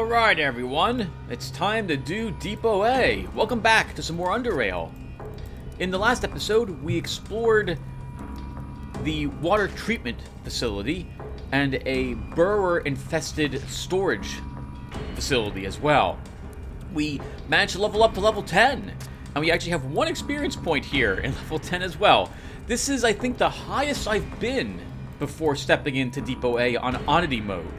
Alright everyone, it's time to do Depot A. Welcome back to some more Underrail. In the last episode, we explored the water treatment facility and a burrower-infested storage facility as well. We managed to level up to level 10, and we actually have one experience point here in level 10 as well. This is, I think, the highest I've been before stepping into Depot A on Oddity mode.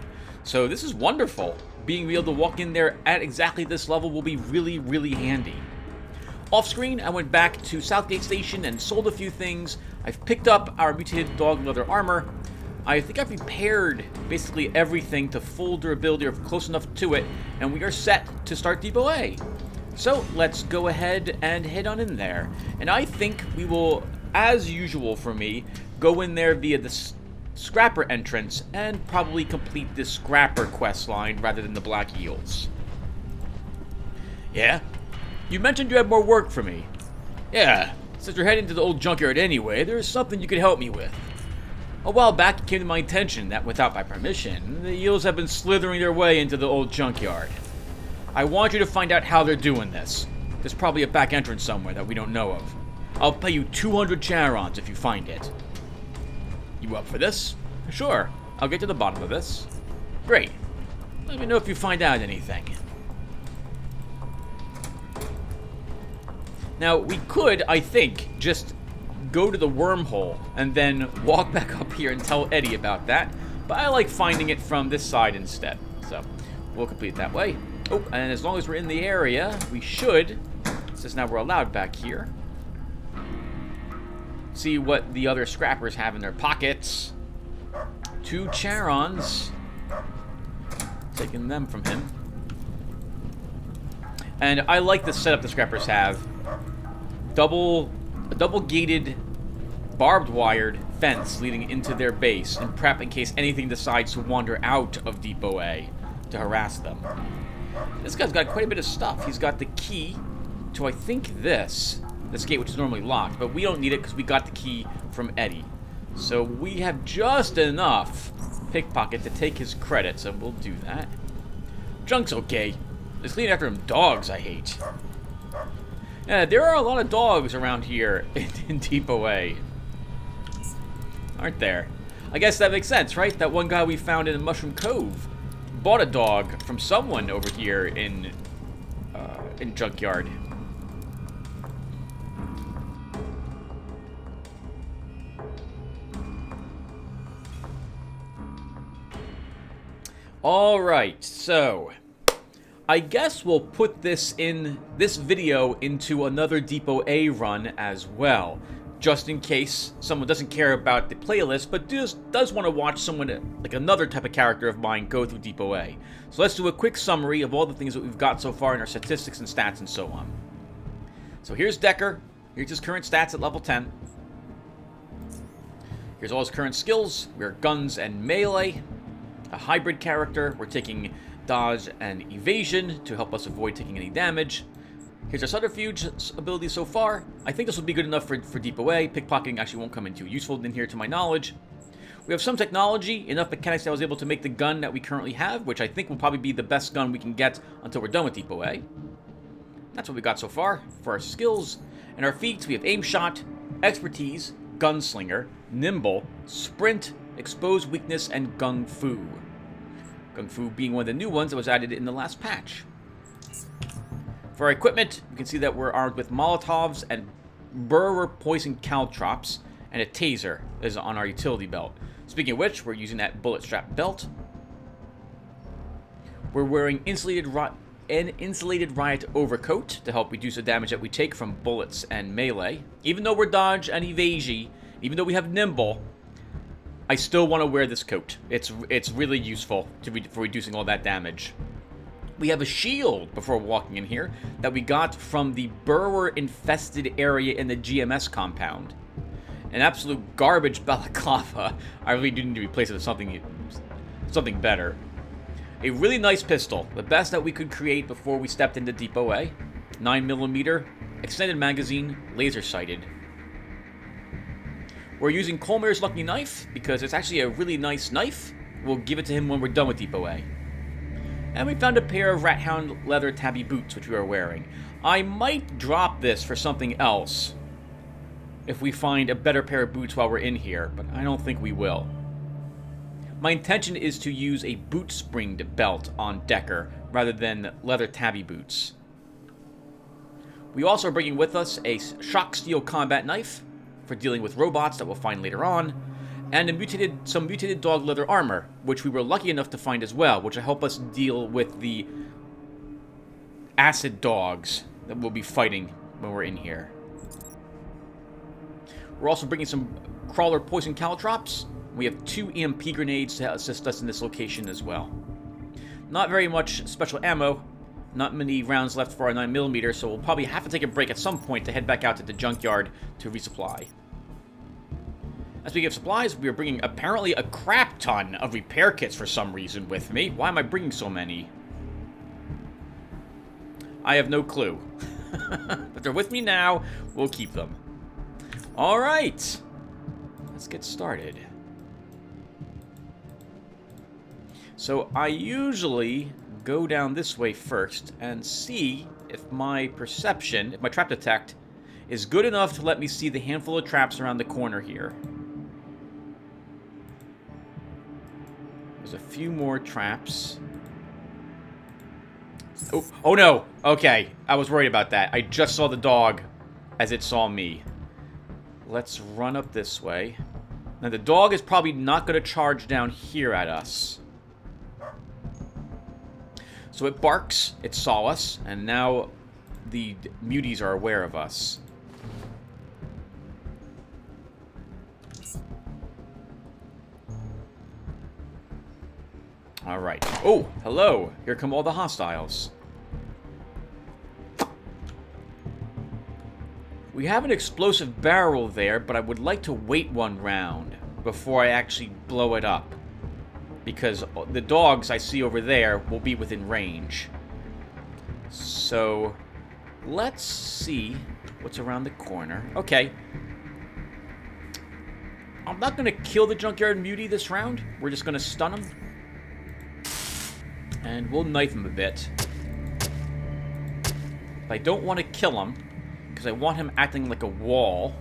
So this is wonderful. Being able to walk in there at exactly this level will be really handy. Off screen, I went back to Southgate Station and sold a few things. I've picked up our Mutated Dog leather armor. I think I've repaired basically everything to full durability or close enough to it, and we are set to start Depot A. So let's go ahead and head on in there. And I think we will, as usual for me, go in there via the Scrapper entrance and probably complete this Scrapper quest line rather than the Black Eels. Yeah? You mentioned you had more work for me. Yeah, since you're heading to the old junkyard anyway, there's something you could help me with. A while back it came to my attention that without my permission, the eels have been slithering their way into the old junkyard. I want you to find out how they're doing this. There's probably a back entrance somewhere that we don't know of. I'll pay you 200 charons if you find it. You up for this? Sure, I'll get to the bottom of this. Great. Let me know if you find out anything. Now, we could, I think, just go to the wormhole and then walk back up here and tell Eddie about that, but I like finding it from this side instead. So, we'll complete it that way. Oh, and as long as we're in the area, we should, since now we're allowed back here, see what the other scrappers have in their pockets. 2 charons. Taking them from him. And I like the setup the scrappers have. A double gated, barbed wired fence leading into their base and prep in case anything decides to wander out of Depot A to harass them. This guy's got quite a bit of stuff. He's got the key to, I think, this gate, which is normally locked, but we don't need it because we got the key from Eddie. So we have just enough pickpocket to take his credits, and we'll do that. Junk's okay. It's clean after them dogs I hate. Yeah, there are a lot of dogs around here in Depot A. Aren't there? I guess that makes sense, right? That one guy we found in Mushroom Cove bought a dog from someone over here in Junkyard. Alright, so I guess we'll put this video into another Depot A run as well, just in case someone doesn't care about the playlist, but does want to watch someone, like another type of character of mine, go through Depot A. So let's do a quick summary of all the things that we've got so far in our statistics and stats and so on. So here's Decker. Here's his current stats at level 10. Here's all his current skills. We're guns and melee. A hybrid character. We're taking dodge and evasion to help us avoid taking any damage. Here's our subterfuge ability so far. I think this will be good enough for Depot A. Pickpocketing actually won't come in too useful in here to my knowledge. We have some technology, enough mechanics that I was able to make the gun that we currently have, which I think will probably be the best gun we can get until we're done with Depot A. That's what we got so far for our skills. And our feats, we have aim shot, expertise, gunslinger, nimble, sprint, exposed weakness, and gung fu. Gung fu being one of the new ones that was added in the last patch. For our equipment, you can see that we're armed with Molotovs and burrower poison caltrops, and a taser is on our utility belt. Speaking of which, we're using that bullet strap belt. We're wearing an insulated riot overcoat to help reduce the damage that we take from bullets and melee. Even though we're dodge and evasive, even though we have nimble, I still want to wear this coat. It's really useful for reducing all that damage. We have a shield before walking in here that we got from the burrower-infested area in the GMS compound. An absolute garbage balaclava. I really do need to replace it with something better. A really nice pistol, the best that we could create before we stepped into Depot A. 9mm, extended magazine, laser-sighted. We're using Colmer's Lucky Knife because it's actually a really nice knife. We'll give it to him when we're done with Depot A. And we found a pair of Rathound leather tabby boots, which we are wearing. I might drop this for something else if we find a better pair of boots while we're in here, but I don't think we will. My intention is to use a boot-springed belt on Decker rather than leather tabby boots. We also are bringing with us a shock steel combat knife for dealing with robots that we'll find later on, and some mutated dog leather armor, which we were lucky enough to find as well, which will help us deal with the acid dogs that we'll be fighting when we're in here. We're also bringing some crawler poison caltrops. We have 2 EMP grenades to assist us in this location as well. Not very much special ammo, not many rounds left for our 9mm, so we'll probably have to take a break at some point to head back out to the junkyard to resupply. As we give supplies, we are bringing apparently a crap ton of repair kits for some reason with me. Why am I bringing so many? I have no clue. But they're with me now. We'll keep them. Alright. Let's get started. So I usually go down this way first and see if my perception, if my trap detect, is good enough to let me see the handful of traps around the corner here. There's a few more traps. Oh no! Okay, I was worried about that. I just saw the dog as it saw me. Let's run up this way. Now the dog is probably not going to charge down here at us. So it barks, it saw us, and now the muties are aware of us. Alright. Oh, hello. Here come all the hostiles. We have an explosive barrel there, but I would like to wait one round before I actually blow it up. Because the dogs I see over there will be within range. So, let's see what's around the corner. Okay. I'm not going to kill the junkyard mutie this round. We're just going to stun him. And we'll knife him a bit. But I don't want to kill him, because I want him acting like a wall,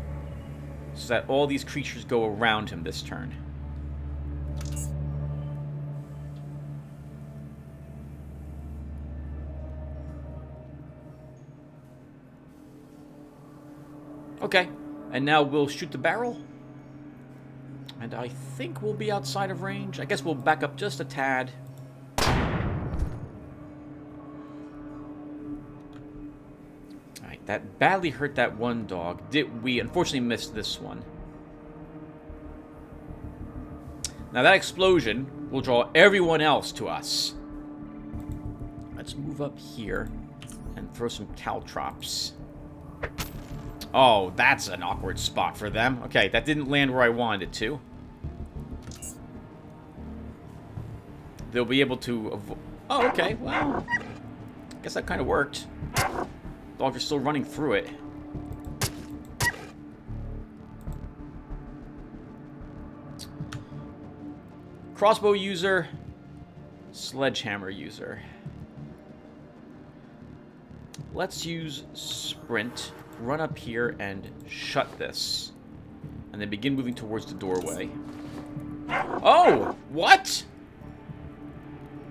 so that all these creatures go around him this turn. Okay, and now we'll shoot the barrel. And I think we'll be outside of range. I guess we'll back up just a tad. Alright, that badly hurt that one dog. We unfortunately missed this one. Now that explosion will draw everyone else to us. Let's move up here and throw some caltrops. Oh, that's an awkward spot for them. Okay, that didn't land where I wanted it to. They'll be able to... Oh, okay, well... I guess that kind of worked. Dogs are still running through it. Crossbow user. Sledgehammer user. Let's use sprint. Run up here and shut this. And then begin moving towards the doorway. Oh! What?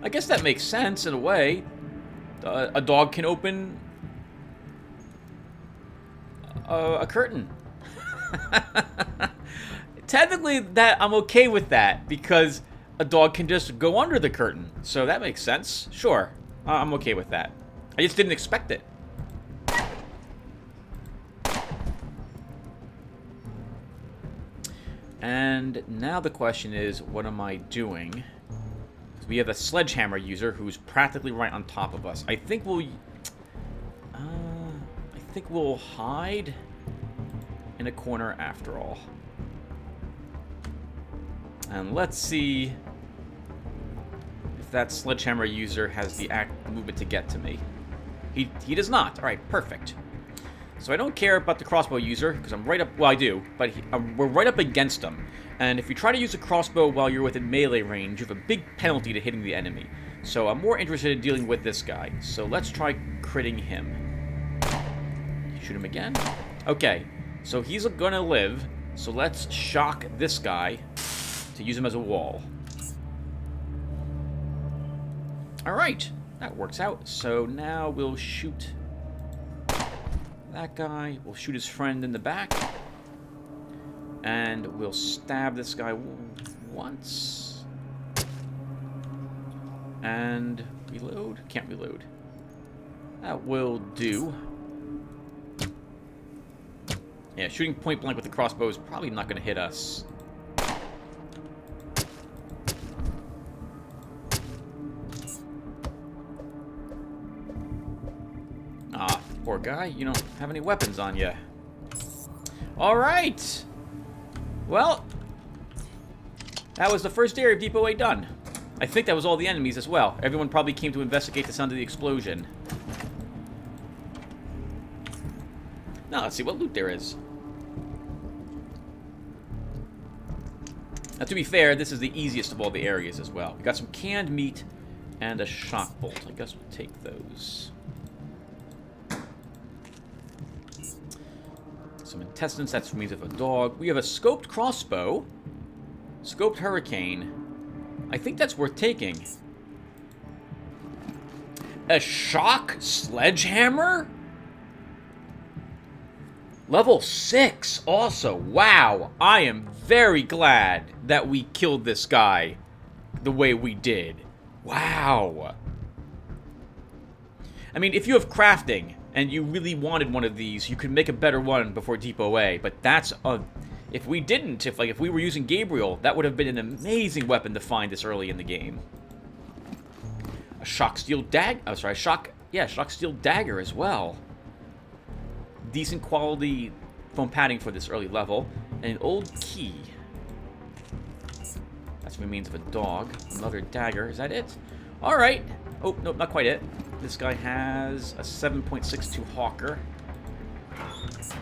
I guess that makes sense in a way. A dog can open a curtain. Technically, that I'm okay with that, because a dog can just go under the curtain. So that makes sense. Sure. I'm okay with that. I just didn't expect it. And now the question is, what am I doing? We have a sledgehammer user who's practically right on top of us. I think we'll hide in a corner after all. And let's see if that sledgehammer user has the movement to get to me. He does not. All right, perfect. So I don't care about the crossbow user, because I'm right up... Well, I do, but we're right up against him. And if you try to use a crossbow while you're within melee range, you have a big penalty to hitting the enemy. So I'm more interested in dealing with this guy. So let's try critting him. Shoot him again. Okay, so he's gonna live. So let's shock this guy to use him as a wall. Alright, that works out. So now we'll shoot that guy. We'll shoot his friend in the back. And we'll stab this guy once. And reload. Can't reload. That will do. Yeah, shooting point blank with the crossbow is probably not going to hit us. Ah, poor guy. You don't have any weapons on you. Alright! Well, that was the first area of Depot A done. I think that was all the enemies as well. Everyone probably came to investigate the sound of the explosion. Now let's see what loot there is. Now to be fair, this is the easiest of all the areas as well. We got some canned meat and a shock bolt. I guess we'll take those. Some intestines, that's means of a dog. We have a scoped crossbow. Scoped hurricane. I think that's worth taking. A shock sledgehammer? Level 6 also. Wow. I am very glad that we killed this guy the way we did. Wow. I mean, if you have crafting and you really wanted one of these, you could make a better one before Depot A, but that's a... If we didn't, if we were using Gabriel, that would have been an amazing weapon to find this early in the game. A shock steel dagger. Oh, sorry, shock steel dagger as well. Decent quality foam padding for this early level, and an old key. That's what means of a dog. Another dagger. Is that it? All right. Oh nope, not quite it. This guy has a 7.62 Hawker.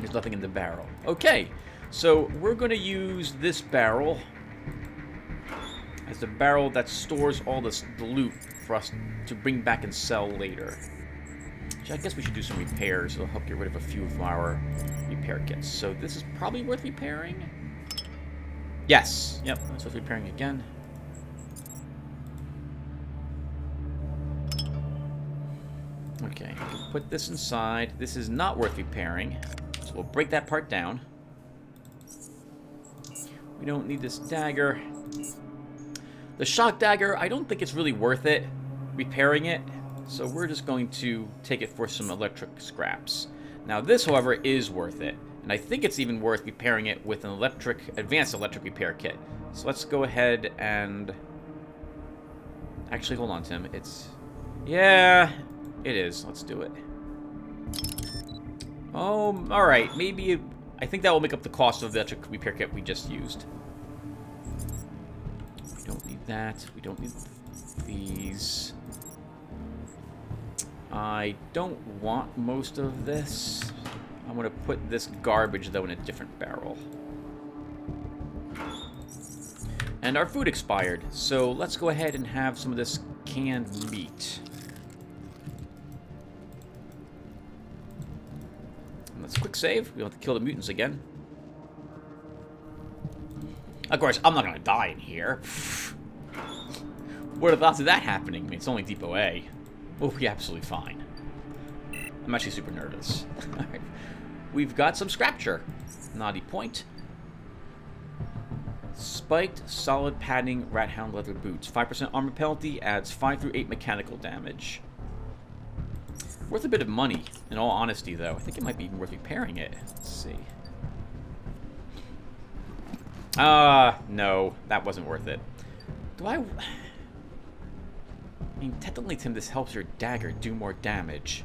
There's nothing in the barrel. Okay. So we're going to use this barrel as the barrel that stores all the loot for us to bring back and sell later. Which I guess we should do some repairs. It'll help get rid of a few of our repair kits. So this is probably worth repairing. Yes. Yep, that's worth repairing again. Okay, we can put this inside. This is not worth repairing. So we'll break that part down. We don't need this dagger. The shock dagger, I don't think it's really worth it repairing it. So we're just going to take it for some electric scraps. Now this, however, is worth it. And I think it's even worth repairing it with an advanced electric repair kit. So let's go ahead and... Actually, hold on, Tim. Yeah, it is. Let's do it. Oh, alright. Maybe... I think that will make up the cost of the electric repair kit we just used. We don't need that. We don't need these. I don't want most of this. I'm going to put this garbage, though, in a different barrel. And our food expired, so let's go ahead and have some of this canned meat. Let's quick save. We don't have to kill the mutants again. Of course, I'm not going to die in here. What are the thoughts of that happening? I mean, it's only Depot A. We'll be absolutely fine. I'm actually super nervous. Alright. We've got some scrapture. Naughty point. Spiked solid padding rat hound leather boots. 5% armor penalty adds 5 through 8 mechanical damage. Worth a bit of money, in all honesty, though. I think it might be even worth repairing it. Let's see. No. That wasn't worth it. I mean, technically, Tim, this helps your dagger do more damage.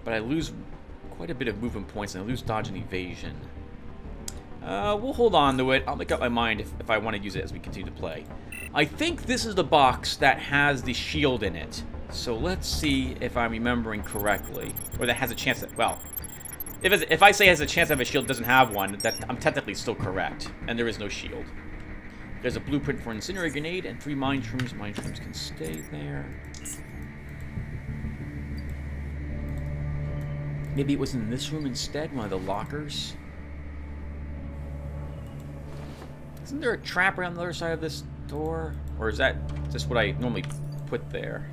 But I lose quite a bit of movement points, and I lose dodge and evasion. We'll hold on to it. I'll make up my mind if I want to use it as we continue to play. I think this is the box that has the shield in it. So let's see if I'm remembering correctly. Or that has a chance that, well, if I say has a chance to have a shield, doesn't have one, that I'm technically still correct. And there is no shield. There's a blueprint for an incendiary grenade and 3 mine shrooms. Mine shrooms can stay there. Maybe it was in this room instead, one of the lockers. Isn't there a trap around the other side of this door? Or is that just what I normally put there?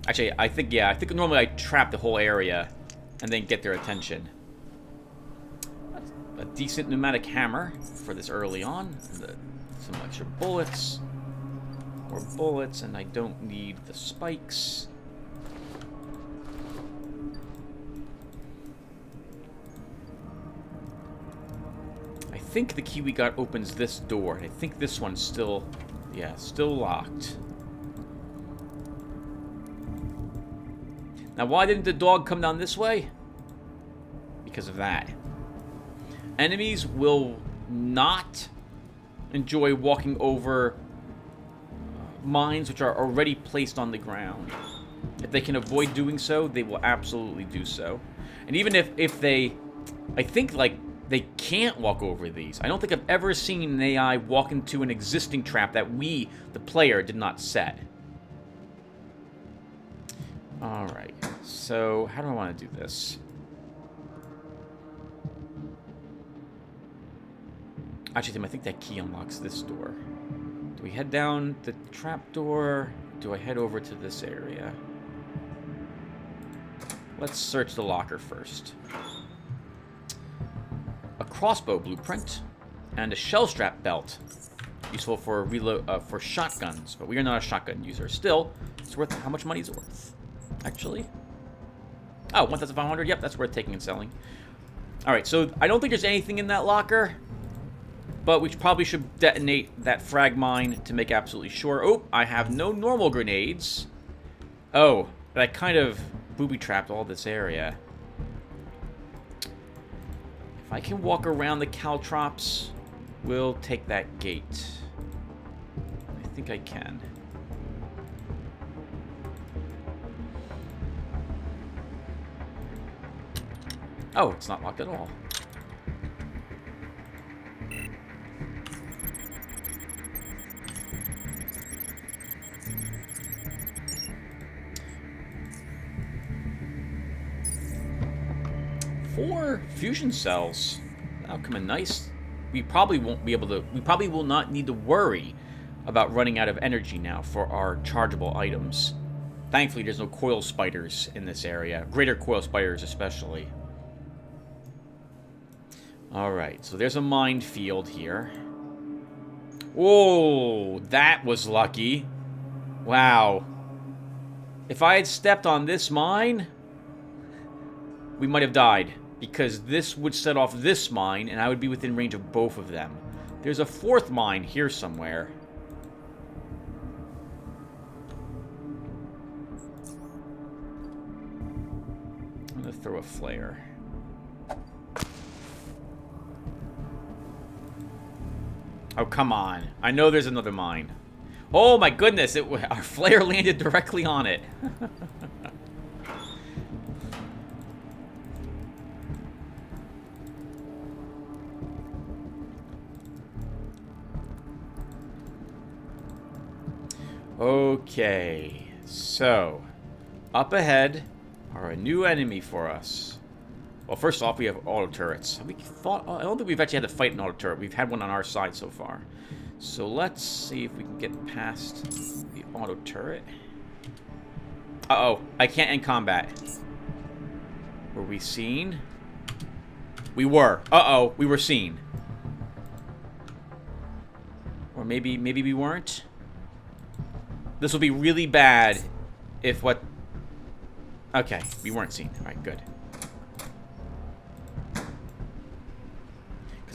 Actually, I think normally I trap the whole area and then get their attention. That's a decent pneumatic hammer for this early on. Some extra bullets. More bullets, and I don't need the spikes. I think the key we got opens this door. I think this one's still, yeah, still locked. Now, why didn't the dog come down this way? Because of that. Enemies will not enjoy walking over mines which are already placed on the ground. If they can avoid doing so, they will absolutely do so. And even if they, I think, like, they can't walk over these. I don't think I've ever seen an AI walk into an existing trap that we, the player, did not set. Alright, so how do I want to do this? Actually, Tim, I think that key unlocks this door. Do we head down the trap door? Do I head over to this area? Let's search the locker first. A crossbow blueprint and a shell strap belt. Useful for reload for shotguns, but we are not a shotgun user. Still, it's worth how much money is it worth? Actually, oh, 1,500. Yep, that's worth taking and selling. All right, so I don't think there's anything in that locker, but we probably should detonate that frag mine to make absolutely sure. Oh, I have no normal grenades. Oh, but I kind of booby-trapped all this area. If I can walk around the caltrops, we'll take that gate. I think I can. Oh, it's not locked at all. Four fusion cells. That'll come in nice. We probably won't be able to. We probably will not need to worry about running out of energy now for our chargeable items. Thankfully, there's no coil spiders in this area. Greater coil spiders, especially. Alright, so there's a minefield here. Whoa, that was lucky. Wow. If I had stepped on this mine, we might have died. Because this would set off this mine, and I would be within range of both of them. There's a fourth mine here somewhere. I'm going to throw a flare. Oh, come on. I know there's another mine. Oh, my goodness. Our flare landed directly on it. Okay. So, up ahead are a new enemy for us. Well, first off, we have auto turrets. I don't think we've actually had to fight an auto turret. We've had one on our side so far. So let's see if we can get past the auto turret. Uh-oh, I can't end combat. Were we seen? We were. Uh-oh, we were seen. Or maybe we weren't. This will be really bad if what... Okay, we weren't seen. All right, good.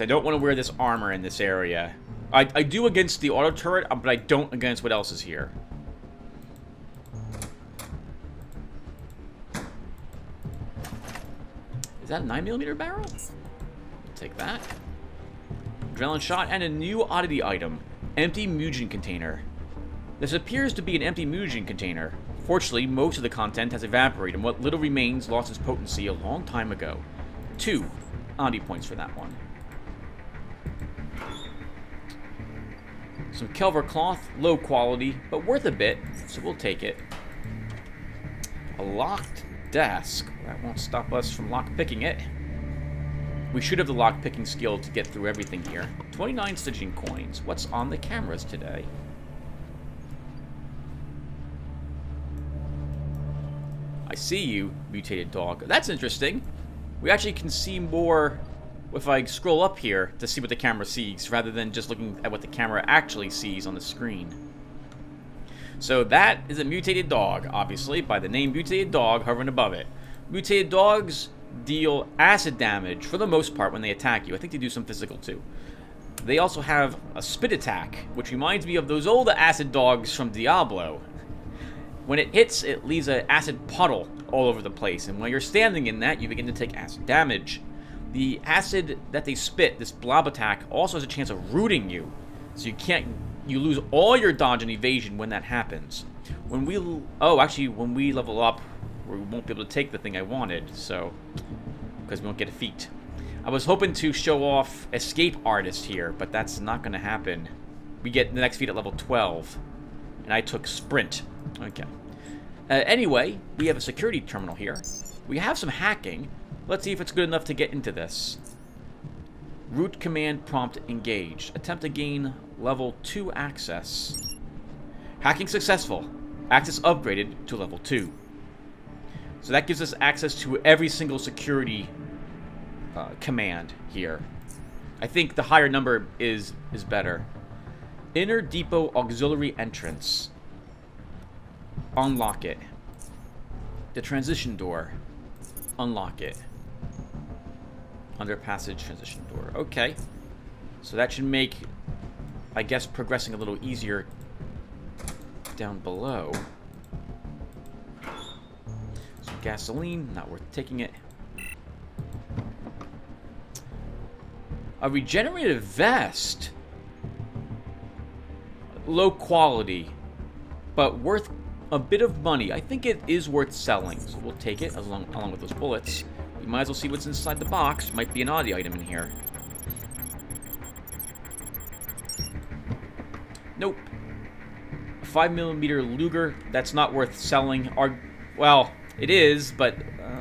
I don't want to wear this armor in this area. I do against the auto turret, but I don't against what else is here. Is that a 9mm barrel? I'll take that. Adrenaline shot and a new oddity item. Empty Mutant container. This appears to be an empty mutagen container. Fortunately, most of the content has evaporated, and what little remains lost its potency a long time ago. 2 Andi points for that one. Some Kelver cloth, low quality, but worth a bit, so we'll take it. A locked desk. That won't stop us from lock-picking it. We should have the lock-picking skill to get through everything here. 29 Stygian coins. What's on the cameras today? I see you, Mutated Dog. That's interesting. We actually can see more if I scroll up here to see what the camera sees, rather than just looking at what the camera actually sees on the screen. So that is a Mutated Dog, obviously, by the name Mutated Dog hovering above it. Mutated Dogs deal acid damage, for the most part, when they attack you. I think they do some physical, too. They also have a spit attack, which reminds me of those old acid dogs from Diablo. When it hits, it leaves an acid puddle all over the place, and while you're standing in that, you begin to take acid damage. The acid that they spit, this blob attack, also has a chance of rooting you, so you lose all your dodge and evasion when that happens. When we level up, we won't be able to take the thing I wanted, so, because we won't get a feat. I was hoping to show off Escape Artist here, but that's not going to happen. We get the next feat at level 12, and I took Sprint. Okay. Anyway, we have a security terminal here. We have some hacking. Let's see if it's good enough to get into this. Root command prompt engaged. Attempt to gain level 2 access. Hacking successful. Access upgraded to level 2. So that gives us access to every single security command here. I think the higher number is better. Inner depot auxiliary entrance. Unlock it. The transition door. Unlock it. Under passage transition door. Okay. So that should make, I guess, progressing a little easier down below. Some gasoline. Not worth taking it. A regenerative vest. Low quality, but worth a bit of money. I think it is worth selling, so we'll take it along with those bullets. We might as well see what's inside the box. Might be an oddie item in here. Nope. A 5mm Luger. That's not worth selling. Well, it is, but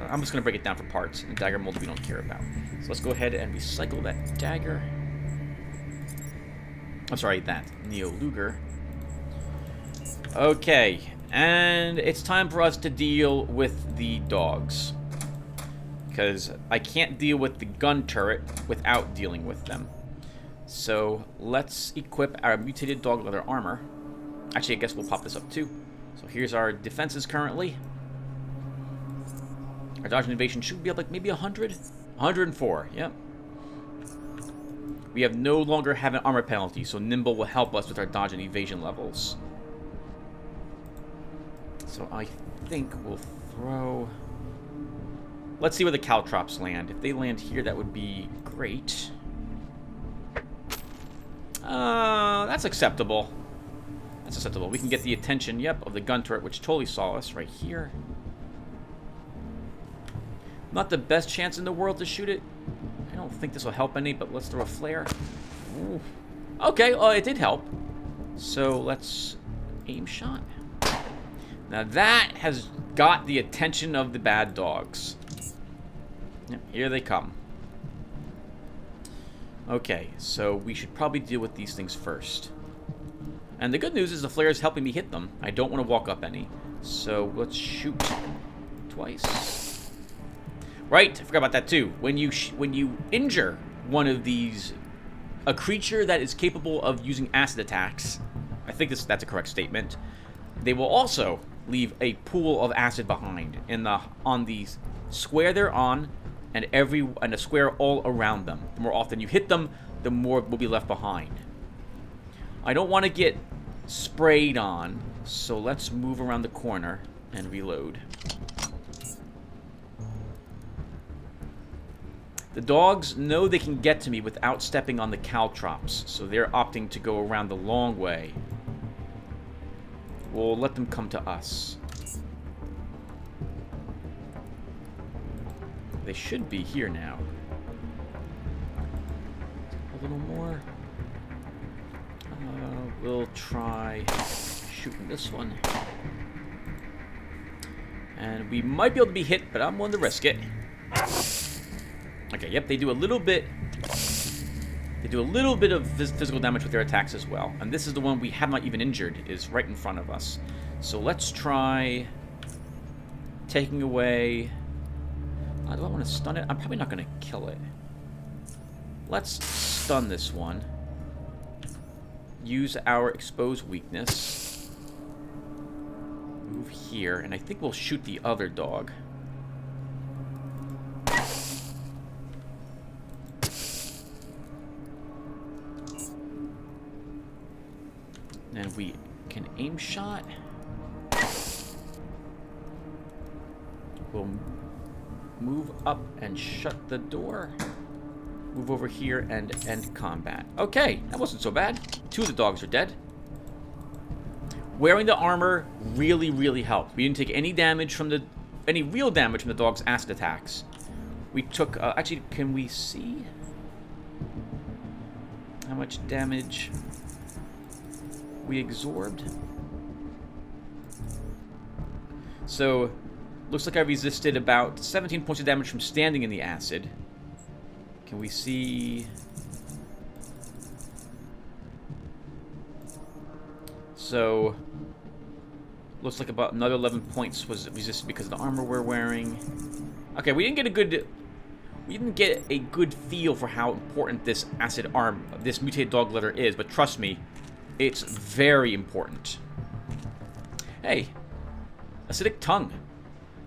I'm just going to break it down for parts. And dagger mold we don't care about. So let's go ahead and recycle that dagger. I'm sorry, that Neo Luger. Okay, and it's time for us to deal with the dogs. Because I can't deal with the gun turret without dealing with them. So let's equip our mutated dog leather armor. Actually, I guess we'll pop this up too. So here's our defenses currently. Our dodge and evasion should be up like maybe 100? 104, yep. We no longer have an armor penalty, so Nimble will help us with our dodge and evasion levels. So I think we'll throw... Let's see where the caltrops land. If they land here, that would be great. That's acceptable. That's acceptable. We can get the attention, yep, of the gun turret, which totally saw us right here. Not the best chance in the world to shoot it. I don't think this will help any, but let's throw a flare. Ooh. Okay, it did help. So let's aim shot. Now that has got the attention of the bad dogs. Yep, here they come. Okay, so we should probably deal with these things first. And the good news is the flare is helping me hit them. I don't want to walk up any. So let's shoot twice. Right, I forgot about that too. When you injure one of these, a creature that is capable of using acid attacks, I think that's a correct statement, they will also leave a pool of acid behind on the square they're on, and a square all around them. The more often you hit them, the more will be left behind. I don't want to get sprayed on, so let's move around the corner and reload. The dogs know they can get to me without stepping on the caltrops, so they're opting to go around the long way. we'll let them come to us. They should be here now. A little more. We'll try shooting this one. And we might be able to be hit, but I'm willing to risk it. Okay, yep, they do a little bit. They do a little bit of physical damage with their attacks as well. And this is the one we have not even injured, is right in front of us. So let's try taking away... do I want to stun it? I'm probably not going to kill it. Let's stun this one. Use our exposed weakness. Move here, and I think we'll shoot the other dog. And we can aim shot. We'll move up and shut the door. Move over here and end combat. Okay, that wasn't so bad. 2 of the dogs are dead. Wearing the armor really, really helped. We didn't take any damage from the... any real damage from the dog's acid attacks. We took... actually, can we see how much damage we absorbed? So, looks like I resisted about 17 points of damage from standing in the acid. Can we see... So, looks like about another 11 points was resisted because of the armor we're wearing. Okay, we didn't get a good... we didn't get a good feel for how important this acid arm, this mutated dog leather is, but trust me, it's very important. Hey, acidic tongue.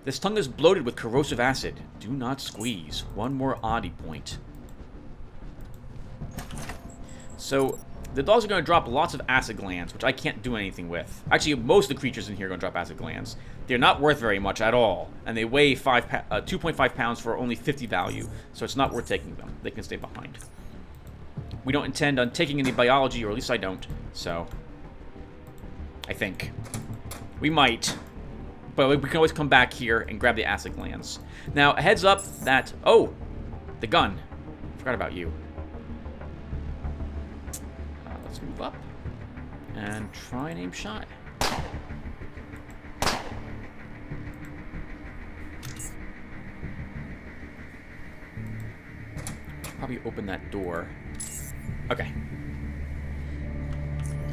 This tongue is bloated with corrosive acid. Do not squeeze. One more oddie point. So, the dogs are going to drop lots of acid glands, which I can't do anything with. Actually, most of the creatures in here are going to drop acid glands. They're not worth very much at all, and they weigh 2.5 pounds for only 50 value, so it's not worth taking them. They can stay behind. We don't intend on taking any biology, or at least I don't, so... I think. We might. But we can always come back here and grab the acid glands. Now, a heads up that... oh! The gun. Forgot about you. Let's move up. And try and aim shot. Probably open that door. Okay.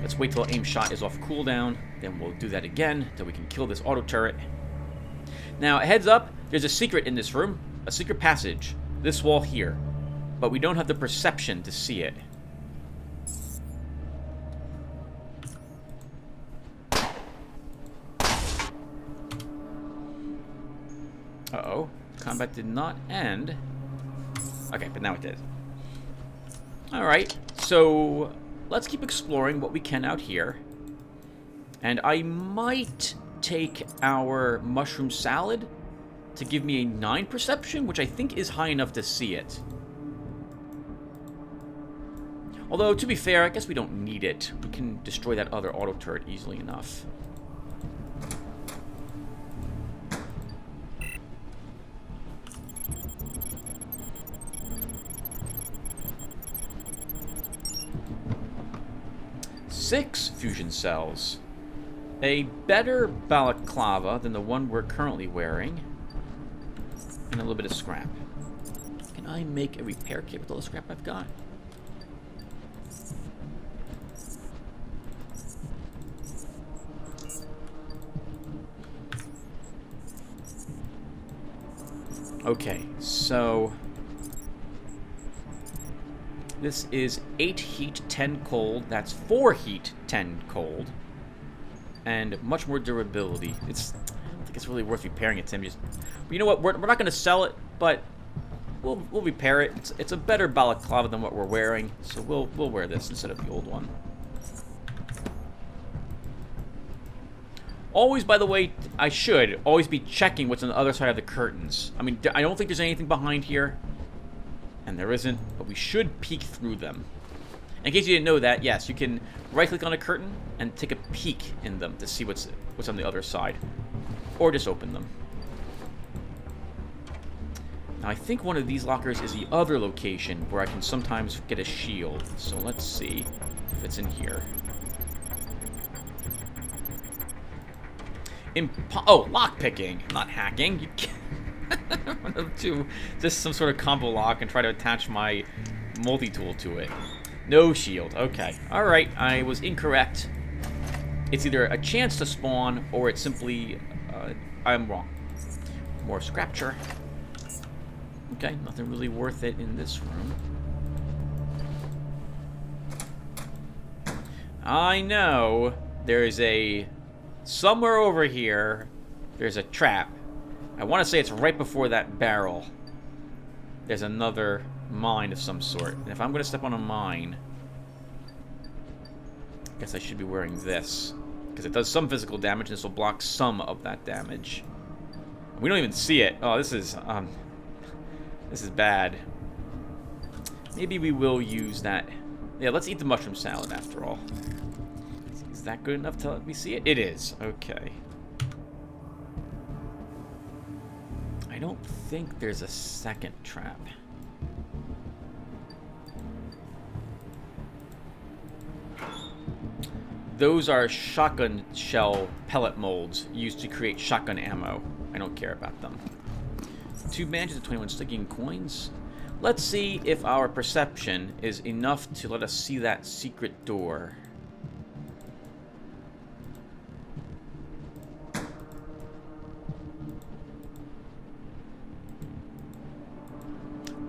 Let's wait till aim shot is off cooldown. Then we'll do that again until we can kill this auto turret. Now, a heads up, there's a secret in this room. A secret passage. This wall here. But we don't have the perception to see it. Uh-oh. Combat did not end. Okay, but now it did. Alright, so let's keep exploring what we can out here. And I might take our mushroom salad to give me a 9 perception, which I think is high enough to see it. Although, to be fair, I guess we don't need it. We can destroy that other auto turret easily enough. Six fusion cells. A better balaclava than the one we're currently wearing. And a little bit of scrap. Can I make a repair kit with all the scrap I've got? Okay, so... this is 8 heat, 10 cold. That's 4 heat, 10 cold. And much more durability. I don't think it's really worth repairing it, Tim. But you know what? We're not going to sell it, but we'll repair it. It's a better balaclava than what we're wearing, so we'll wear this instead of the old one. Always, by the way, I should always be checking what's on the other side of the curtains. I mean, I don't think there's anything behind here. And there isn't, but we should peek through them. In case you didn't know that, yes, you can right-click on a curtain and take a peek in them to see what's on the other side. Or just open them. Now, I think one of these lockers is the other location where I can sometimes get a shield. So let's see if it's in here. Oh, lockpicking, not hacking. You can't. One of two, just some sort of combo lock and try to attach my multi-tool to it. No shield. Okay. Alright, I was incorrect. It's either a chance to spawn, or it's simply... I'm wrong. More scrapture. Okay, nothing really worth it in this room. I know there's a... Somewhere over here, there's a trap. I want to say it's right before that barrel. There's another mine of some sort. And if I'm going to step on a mine, I guess I should be wearing this. Because it does some physical damage, and this will block some of that damage. We don't even see it. Oh, this is bad. Maybe we will use that. Yeah, let's eat the mushroom salad after all. Is that good enough to let me see it? It is. Okay. I don't think there's a second trap. Those are shotgun shell pellet molds used to create shotgun ammo. I don't care about them. 2 badges of 21 Stygian coins. Let's see if our perception is enough to let us see that secret door.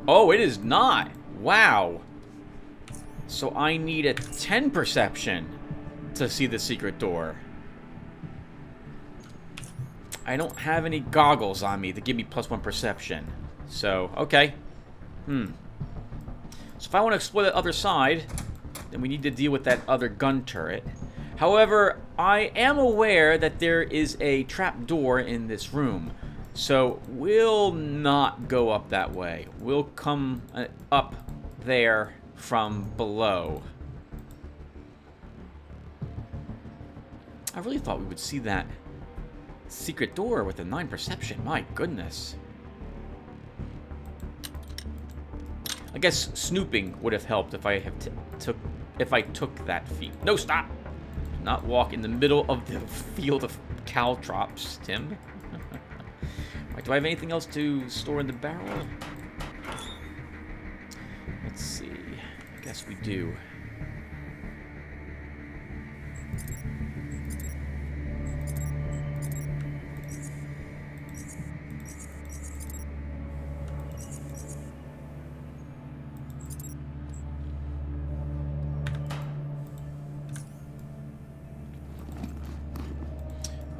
Oh, it is not. Wow. So I need a 10 perception to see the secret door. I don't have any goggles on me to give me +1 perception. So, okay. So if I want to explore the other side, then we need to deal with that other gun turret. However, I am aware that there is a trap door in this room. So we'll not go up that way. We'll come up there from below. I really thought we would see that secret door with a 9 perception. My goodness. I guess snooping would have helped if I took that feat. No, stop! Do not walk in the middle of the field of caltrops, Tim. Right, do I have anything else to store in the barrel? Let's see. I guess we do.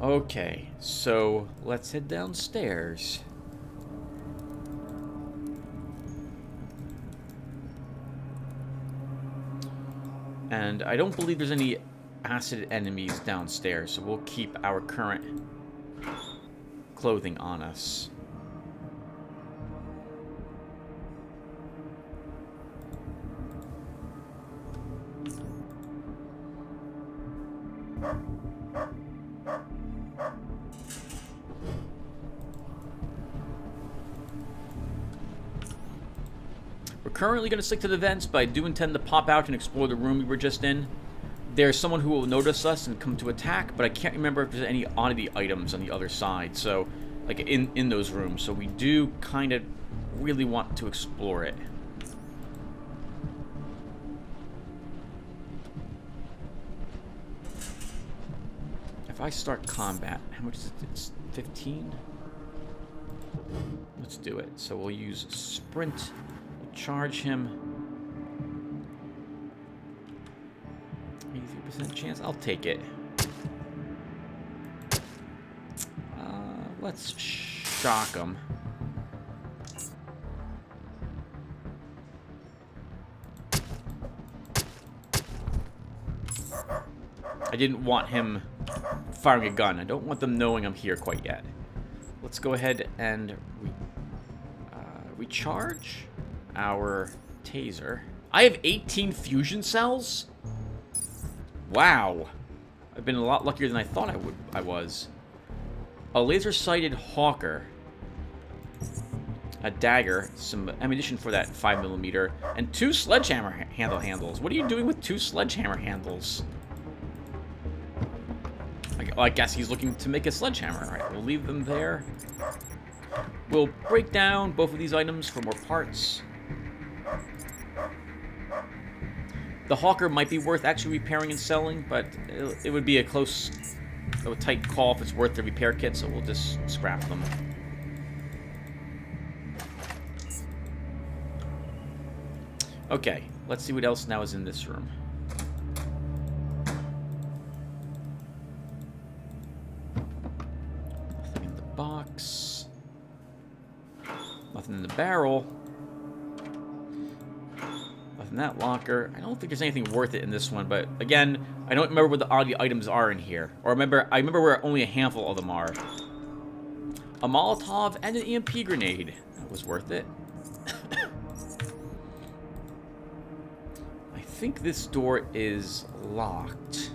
Okay, so let's head downstairs. And I don't believe there's any acid enemies downstairs, so we'll keep our current clothing on us. Currently going to stick to the vents, but I do intend to pop out and explore the room we were just in. There's someone who will notice us and come to attack, but I can't remember if there's any oddity items on the other side, so, like, in those rooms. So we do kind of really want to explore it. If I start combat, how much is it? It's 15? Let's do it. So we'll use sprint. Charge him. 83% chance. I'll take it. Let's shock him. I didn't want him firing a gun. I don't want them knowing I'm here quite yet. Let's go ahead and recharge our taser. I have 18 fusion cells? Wow. I've been a lot luckier than I thought I was. A laser-sighted hawker. A dagger. Some ammunition for that 5mm. And 2 sledgehammer handles. What are you doing with 2 sledgehammer handles? I guess he's looking to make a sledgehammer. Alright, we'll leave them there. We'll break down both of these items for more parts. The hawker might be worth actually repairing and selling, but it would be a tight call if it's worth the repair kit, so we'll just scrap them. Okay, let's see what else now is in this room. Nothing in the box. Nothing in the barrel. Nothing in that locker. I don't think there's anything worth it in this one, but again, I don't remember what the odd items are in here. Or I remember where only a handful of them are. A Molotov and an EMP grenade. That was worth it. I think this door is locked.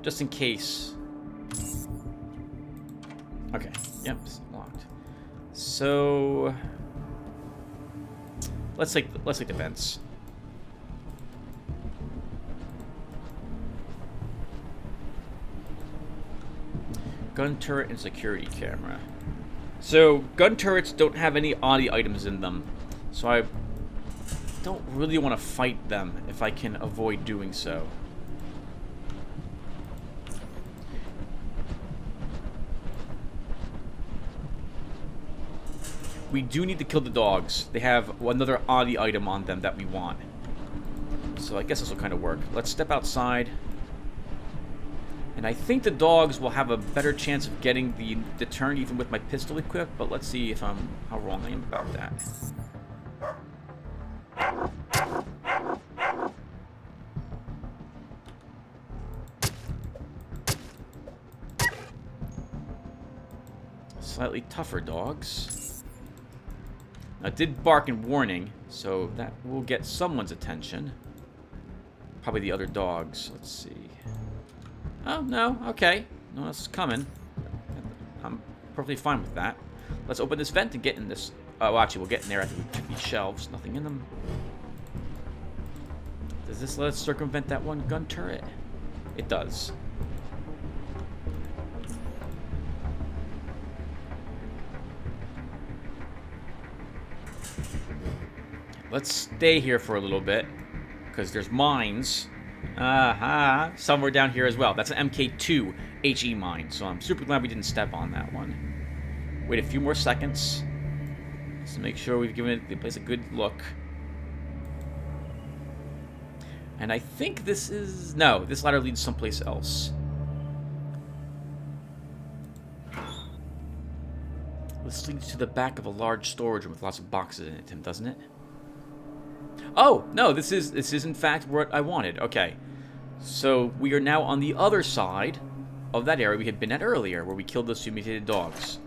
Just in case. Okay. Yep, it's locked. So let's take the vents. Gun turret and security camera. So gun turrets don't have any oddie items in them, so I don't really want to fight them if I can avoid doing so. We do need to kill the dogs. They have another oddie item on them that we want. So I guess this will kind of work. Let's step outside. And I think the dogs will have a better chance of getting the turn even with my pistol equipped, but let's see if how wrong I am about that. Slightly tougher dogs. Now, it did bark in warning, so that will get someone's attention. Probably the other dogs. Let's see. Oh, no. Okay. No, that's coming. I'm perfectly fine with that. Let's open this vent and get in this. Oh, actually, we'll get in there after we check these shelves. Nothing in them. Does this let us circumvent that one gun turret? It does. Let's stay here for a little bit, because there's mines. Somewhere down here as well. That's an MK2 HE mine, so I'm super glad we didn't step on that one. Wait a few more seconds, just to make sure we've given the place a good look. And I think this is... No, this ladder leads someplace else. This leads to the back of a large storage room with lots of boxes in it, Tim, doesn't it? Oh, no, this is in fact what I wanted. Okay. So we are now on the other side of that area we had been at earlier, where we killed those 2 mutated dogs.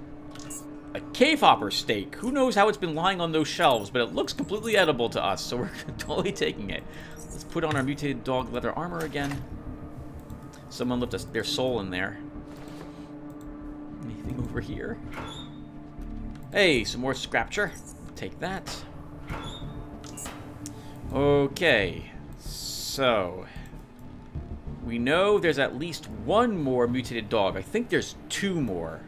A cave hopper steak. Who knows how it's been lying on those shelves, but it looks completely edible to us, so we're totally taking it. Let's put on our mutated dog leather armor again. Someone left their soul in there. Anything over here? Hey, some more scrapture. Take that. Okay, so we know there's at least one more mutated dog. I think there's 2 more.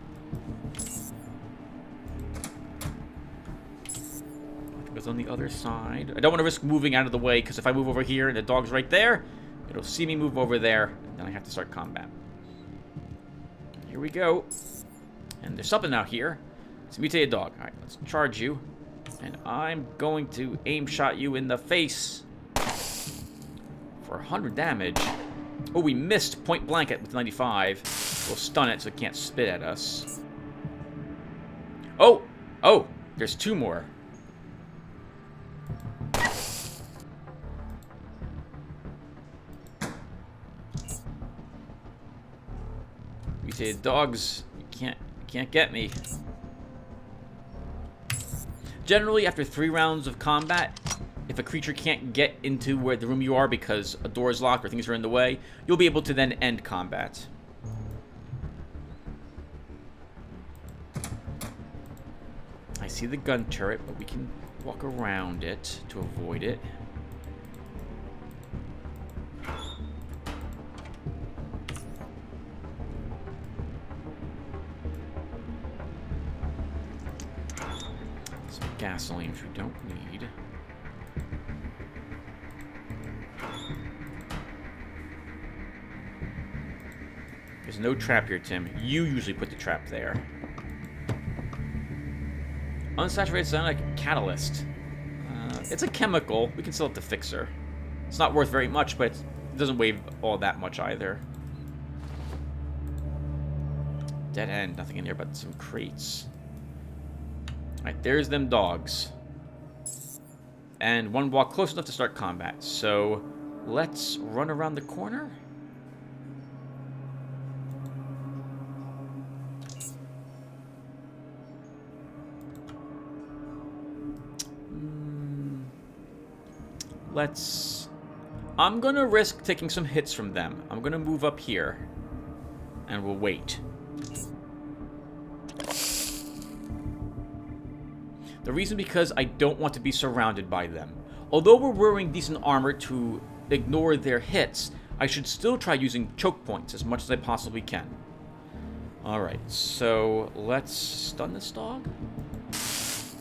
It was on the other side. I don't want to risk moving out of the way, because if I move over here and the dog's right there, it'll see me move over there, and then I have to start combat. Here we go. And there's something out here. It's a mutated dog. Alright, let's charge you. And I'm going to aim shot you in the face for 100 damage. Oh, we missed point blank with 95. We'll stun it so it can't spit at us. Oh! Oh! There's 2 more. Mutated dogs, you can't get me. Generally, after 3 rounds of combat, if a creature can't get into where the room you are because a door is locked or things are in the way, you'll be able to then end combat. I see the gun turret, but we can walk around it to avoid it. Some gasoline, which we don't need. There's no trap here, Tim. You usually put the trap there. Unsaturated cyanic catalyst. It's a chemical. We can sell it to Fixer. It's not worth very much, but it doesn't weigh all that much either. Dead end. Nothing in there but some crates. Alright, there's them dogs. And one walk close enough to start combat. So, let's run around the corner. I'm gonna risk taking some hits from them. I'm gonna move up here. And we'll wait. The reason because I don't want to be surrounded by them. Although we're wearing decent armor to ignore their hits, I should still try using choke points as much as I possibly can. Alright, so let's stun this dog.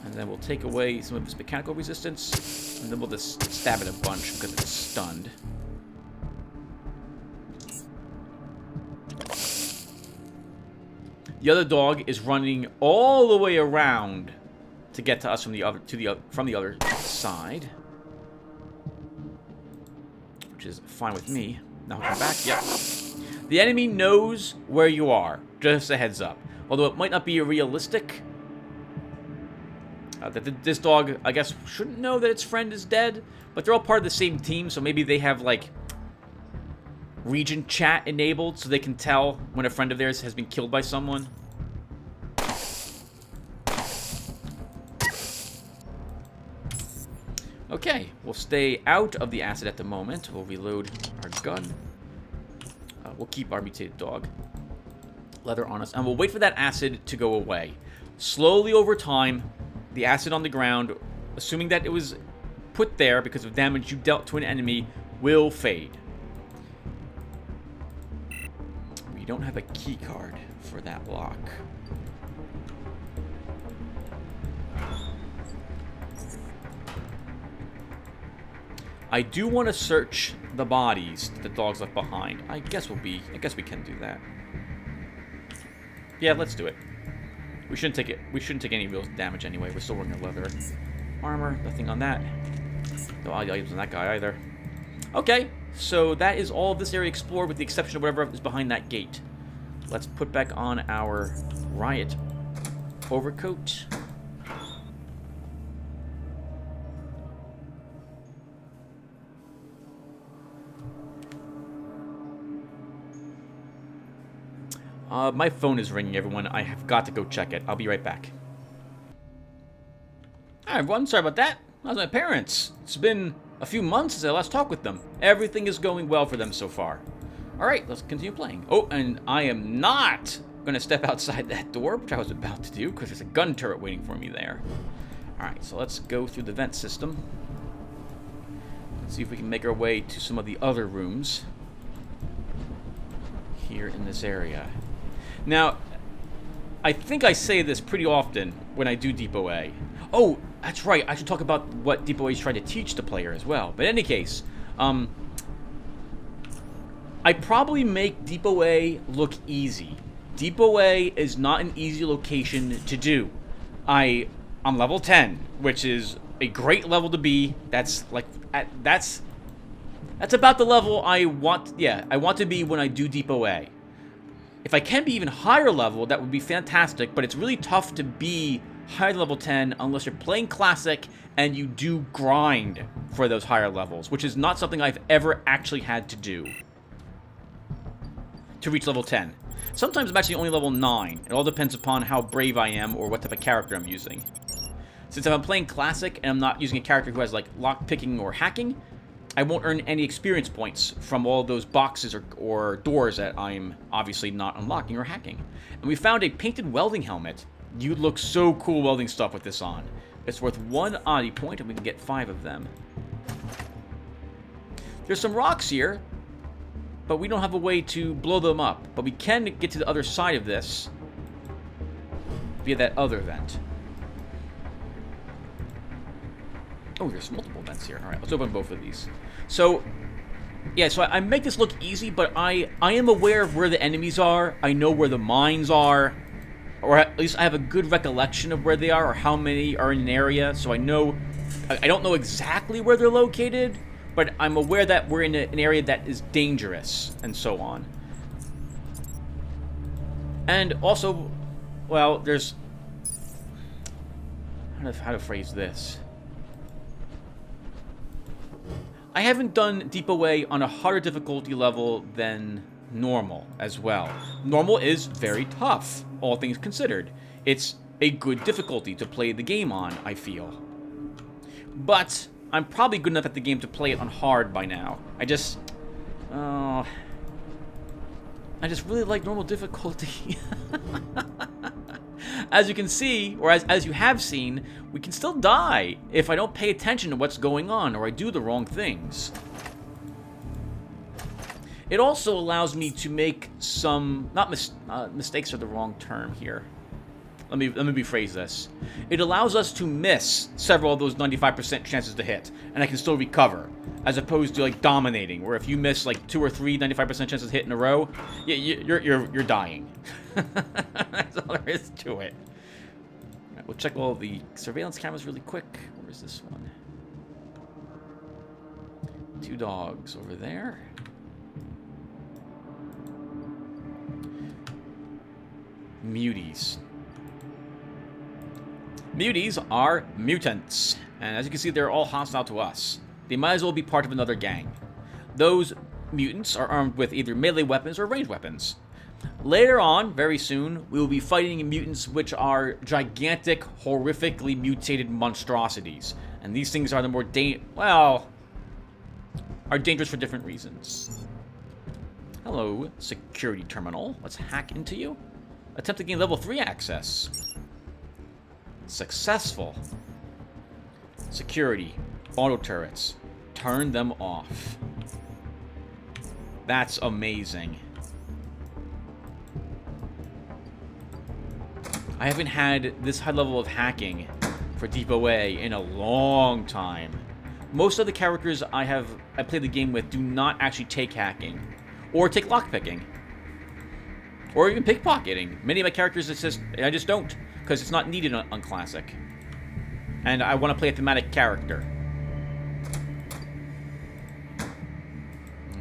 And then we'll take away some of its mechanical resistance. And then we'll just stab it a bunch because it's stunned. The other dog is running all the way around to get to us from the other side, which is fine with me. Now come back. Yep. The enemy knows where you are. Just a heads up. Although it might not be realistic. This dog, I guess, shouldn't know that its friend is dead, but they're all part of the same team, so maybe they have, like, region chat enabled so they can tell when a friend of theirs has been killed by someone. Okay, we'll stay out of the acid at the moment. We'll reload our gun. We'll keep our mutated dog. Leather on us, and we'll wait for that acid to go away. Slowly over time, the acid on the ground, assuming that it was put there because of damage you dealt to an enemy, will fade. We don't have a key card for that lock. I do want to search the bodies that the dogs left behind. I guess we can do that. Yeah, let's do it. We shouldn't take it. We shouldn't take any real damage anyway. We're still wearing our leather armor. Nothing on that. No items on that guy either. Okay, so that is all of this area explored with the exception of whatever is behind that gate. Let's put back on our riot overcoat. My phone is ringing, everyone. I have got to go check it. I'll be right back. Hi, everyone. Sorry about that. How's my parents? It's been a few months since I last talked with them. Everything is going well for them so far. Alright, let's continue playing. Oh, and I am not going to step outside that door, which I was about to do, because there's a gun turret waiting for me there. Alright, so let's go through the vent system. Let's see if we can make our way to some of the other rooms here in this area. Now, I think I say this pretty often when I do Depot A. Oh, that's right. I should talk about what Depot A is trying to teach the player as well. But in any case, I probably make Depot A look easy. Depot A is not an easy location to do. I'm level 10, which is a great level to be. That's like that's about the level I want. Yeah, I want to be when I do Depot A. If I can be even higher level, that would be fantastic, but it's really tough to be higher than level 10 unless you're playing Classic and you do grind for those higher levels, which is not something I've ever actually had to do to reach level 10. Sometimes I'm actually only level 9. It all depends upon how brave I am or what type of character I'm using. Since if I'm playing Classic and I'm not using a character who has, like, lock-picking or hacking, I won't earn any experience points from all those boxes or doors that I'm obviously not unlocking or hacking. And we found a painted welding helmet. You look so cool welding stuff with this on. It's worth 1 oddity point, and we can get 5 of them. There's some rocks here, but we don't have a way to blow them up. But we can get to the other side of this via that other vent. Oh, there's multiple vents here. All right, let's open both of these. So, yeah, so I make this look easy, but I am aware of where the enemies are. I know where the mines are, or at least I have a good recollection of where they are or how many are in an area. So I know, I don't know exactly where they're located, but I'm aware that we're in an area that is dangerous and so on. And also, well, there's, how to phrase this. I haven't done Deep Away on a harder difficulty level than normal as well. Normal is very tough, all things considered. It's a good difficulty to play the game on, I feel. But I'm probably good enough at the game to play it on hard by now. I just really like normal difficulty. As you can see, or as you have seen, we can still die if I don't pay attention to what's going on or I do the wrong things. It also allows me to make some, mistakes are the wrong term here. Let me rephrase this. It allows us to miss several of those 95% chances to hit, and I can still recover, as opposed to like dominating, where if you miss like 2 or 3 95% chances to hit in a row, you're dying. That's all there is to it. All right, we'll check all the surveillance cameras really quick. Where is this one? 2 dogs over there. Muties. Muties are mutants, and as you can see, they're all hostile to us. They might as well be part of another gang. Those mutants are armed with either melee weapons or ranged weapons. Later on, very soon, we will be fighting mutants which are gigantic, horrifically mutated monstrosities. And these things are the more are dangerous for different reasons. Hello, security terminal. Let's hack into you. Attempt to gain level 3 access. Successful. Security. Auto turrets. Turn them off. That's amazing. I haven't had this high level of hacking for Deep Away in a long time. Most of the characters I play the game with do not actually take hacking. Or take lockpicking. Or even pickpocketing. Many of my characters, I just don't. Because it's not needed on Classic. And I want to play a thematic character.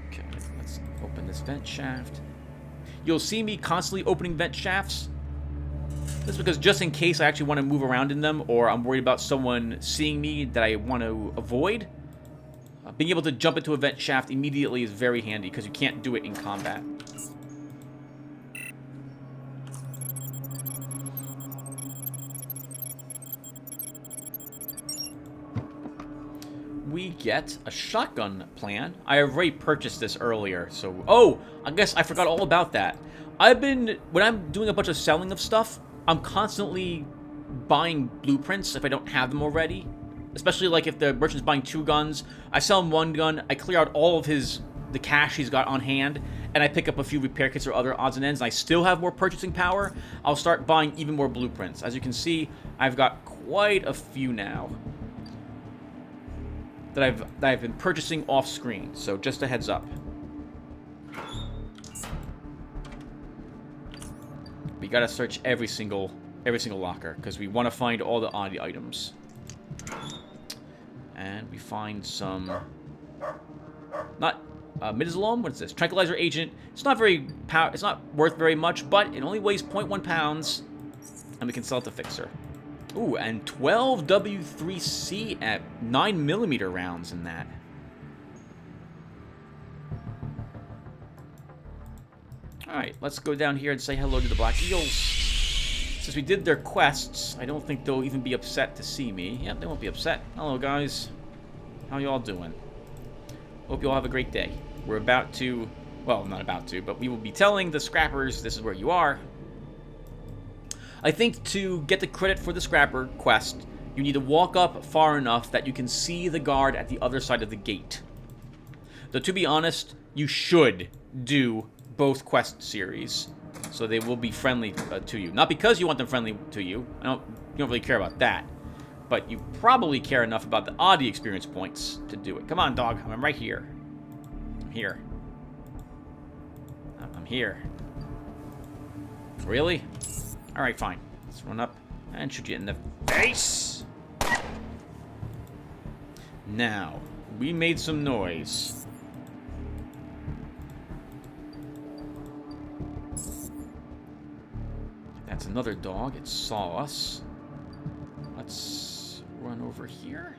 Okay, let's open this vent shaft. You'll see me constantly opening vent shafts. This is because just in case I actually want to move around in them, or I'm worried about someone seeing me that I want to avoid, being able to jump into a vent shaft immediately is very handy, because you can't do it in combat. We get a shotgun plan. I have already purchased this earlier, so... Oh! I guess I forgot all about that. When I'm doing a bunch of selling of stuff, I'm constantly buying blueprints if I don't have them already. Especially like if the merchant's buying 2 guns. I sell him 1 gun, I clear out all of the cash he's got on hand, and I pick up a few repair kits or other odds and ends, and I still have more purchasing power. I'll start buying even more blueprints. As you can see, I've got quite a few now that I've been purchasing off screen, so just a heads up. We gotta search every single locker because we want to find all the oddity items. And we find some midazolam. What is this? Tranquilizer agent. It's not worth very much, but it only weighs 0.1 pounds, and we can sell it to Fixer. Ooh, and 12 W3C at 9mm rounds in that. Alright, let's go down here and say hello to the Black Eagles. Since we did their quests, I don't think they'll even be upset to see me. Yep, they won't be upset. Hello, guys. How y'all doing? Hope you all have a great day. We're about to... Well, not about to, but we will be telling the scrappers this is where you are. I think to get the credit for the scrapper quest, you need to walk up far enough that you can see the guard at the other side of the gate. Though, to be honest, you should do both quest series, so they will be friendly to you. Not because you want them friendly to you. You don't really care about that. But you probably care enough about the oddity experience points to do it. Come on, dog. I'm right here. I'm here. I'm here. Really? Alright, fine. Let's run up and shoot you in the face. Now, we made some noise. That's another dog. It saw us. Let's run over here.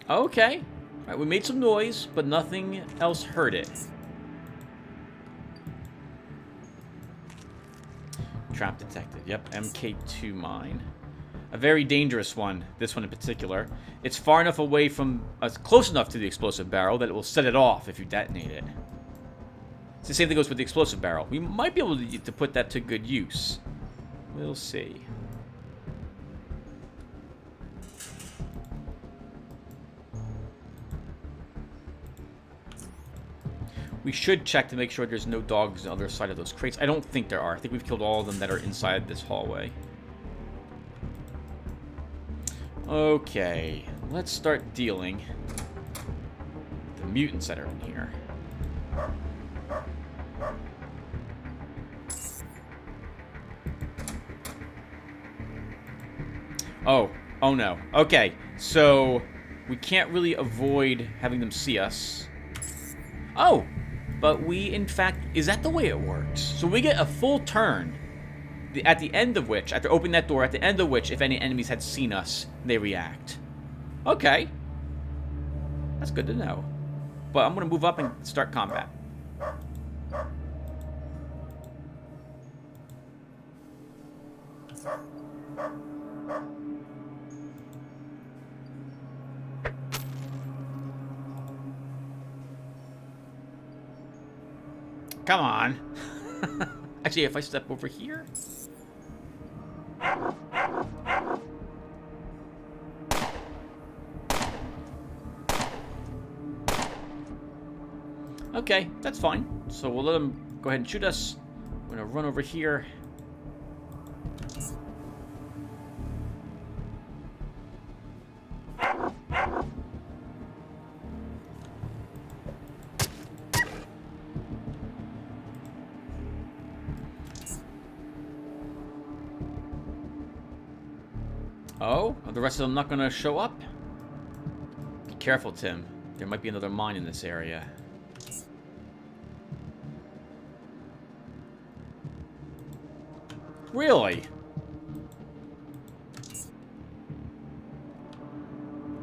Okay. Alright, we made some noise, but nothing else heard it. Trap detected. Yep, MK2 mine. A very dangerous one, this one in particular. It's far enough away from... close enough to the explosive barrel that it will set it off if you detonate it. It's the same thing goes with the explosive barrel. We might be able to put that to good use. We'll see. We should check to make sure there's no dogs on the other side of those crates. I don't think there are. I think we've killed all of them that are inside this hallway. Okay, let's start dealing the mutants that are in here. Oh no. Okay, so we can't really avoid having them see us. Oh! But we, in fact... Is that the way it works? So we get a full turn, at the end of which, after opening that door, at the end of which, if any enemies had seen us, they react. Okay. That's good to know. But I'm going to move up and start combat. Come on. Actually, if I step over here... Okay, that's fine. So we'll let them go ahead and shoot us. I'm going to run over here. Oh, are the rest of them not going to show up? Be careful, Tim. There might be another mine in this area. Really?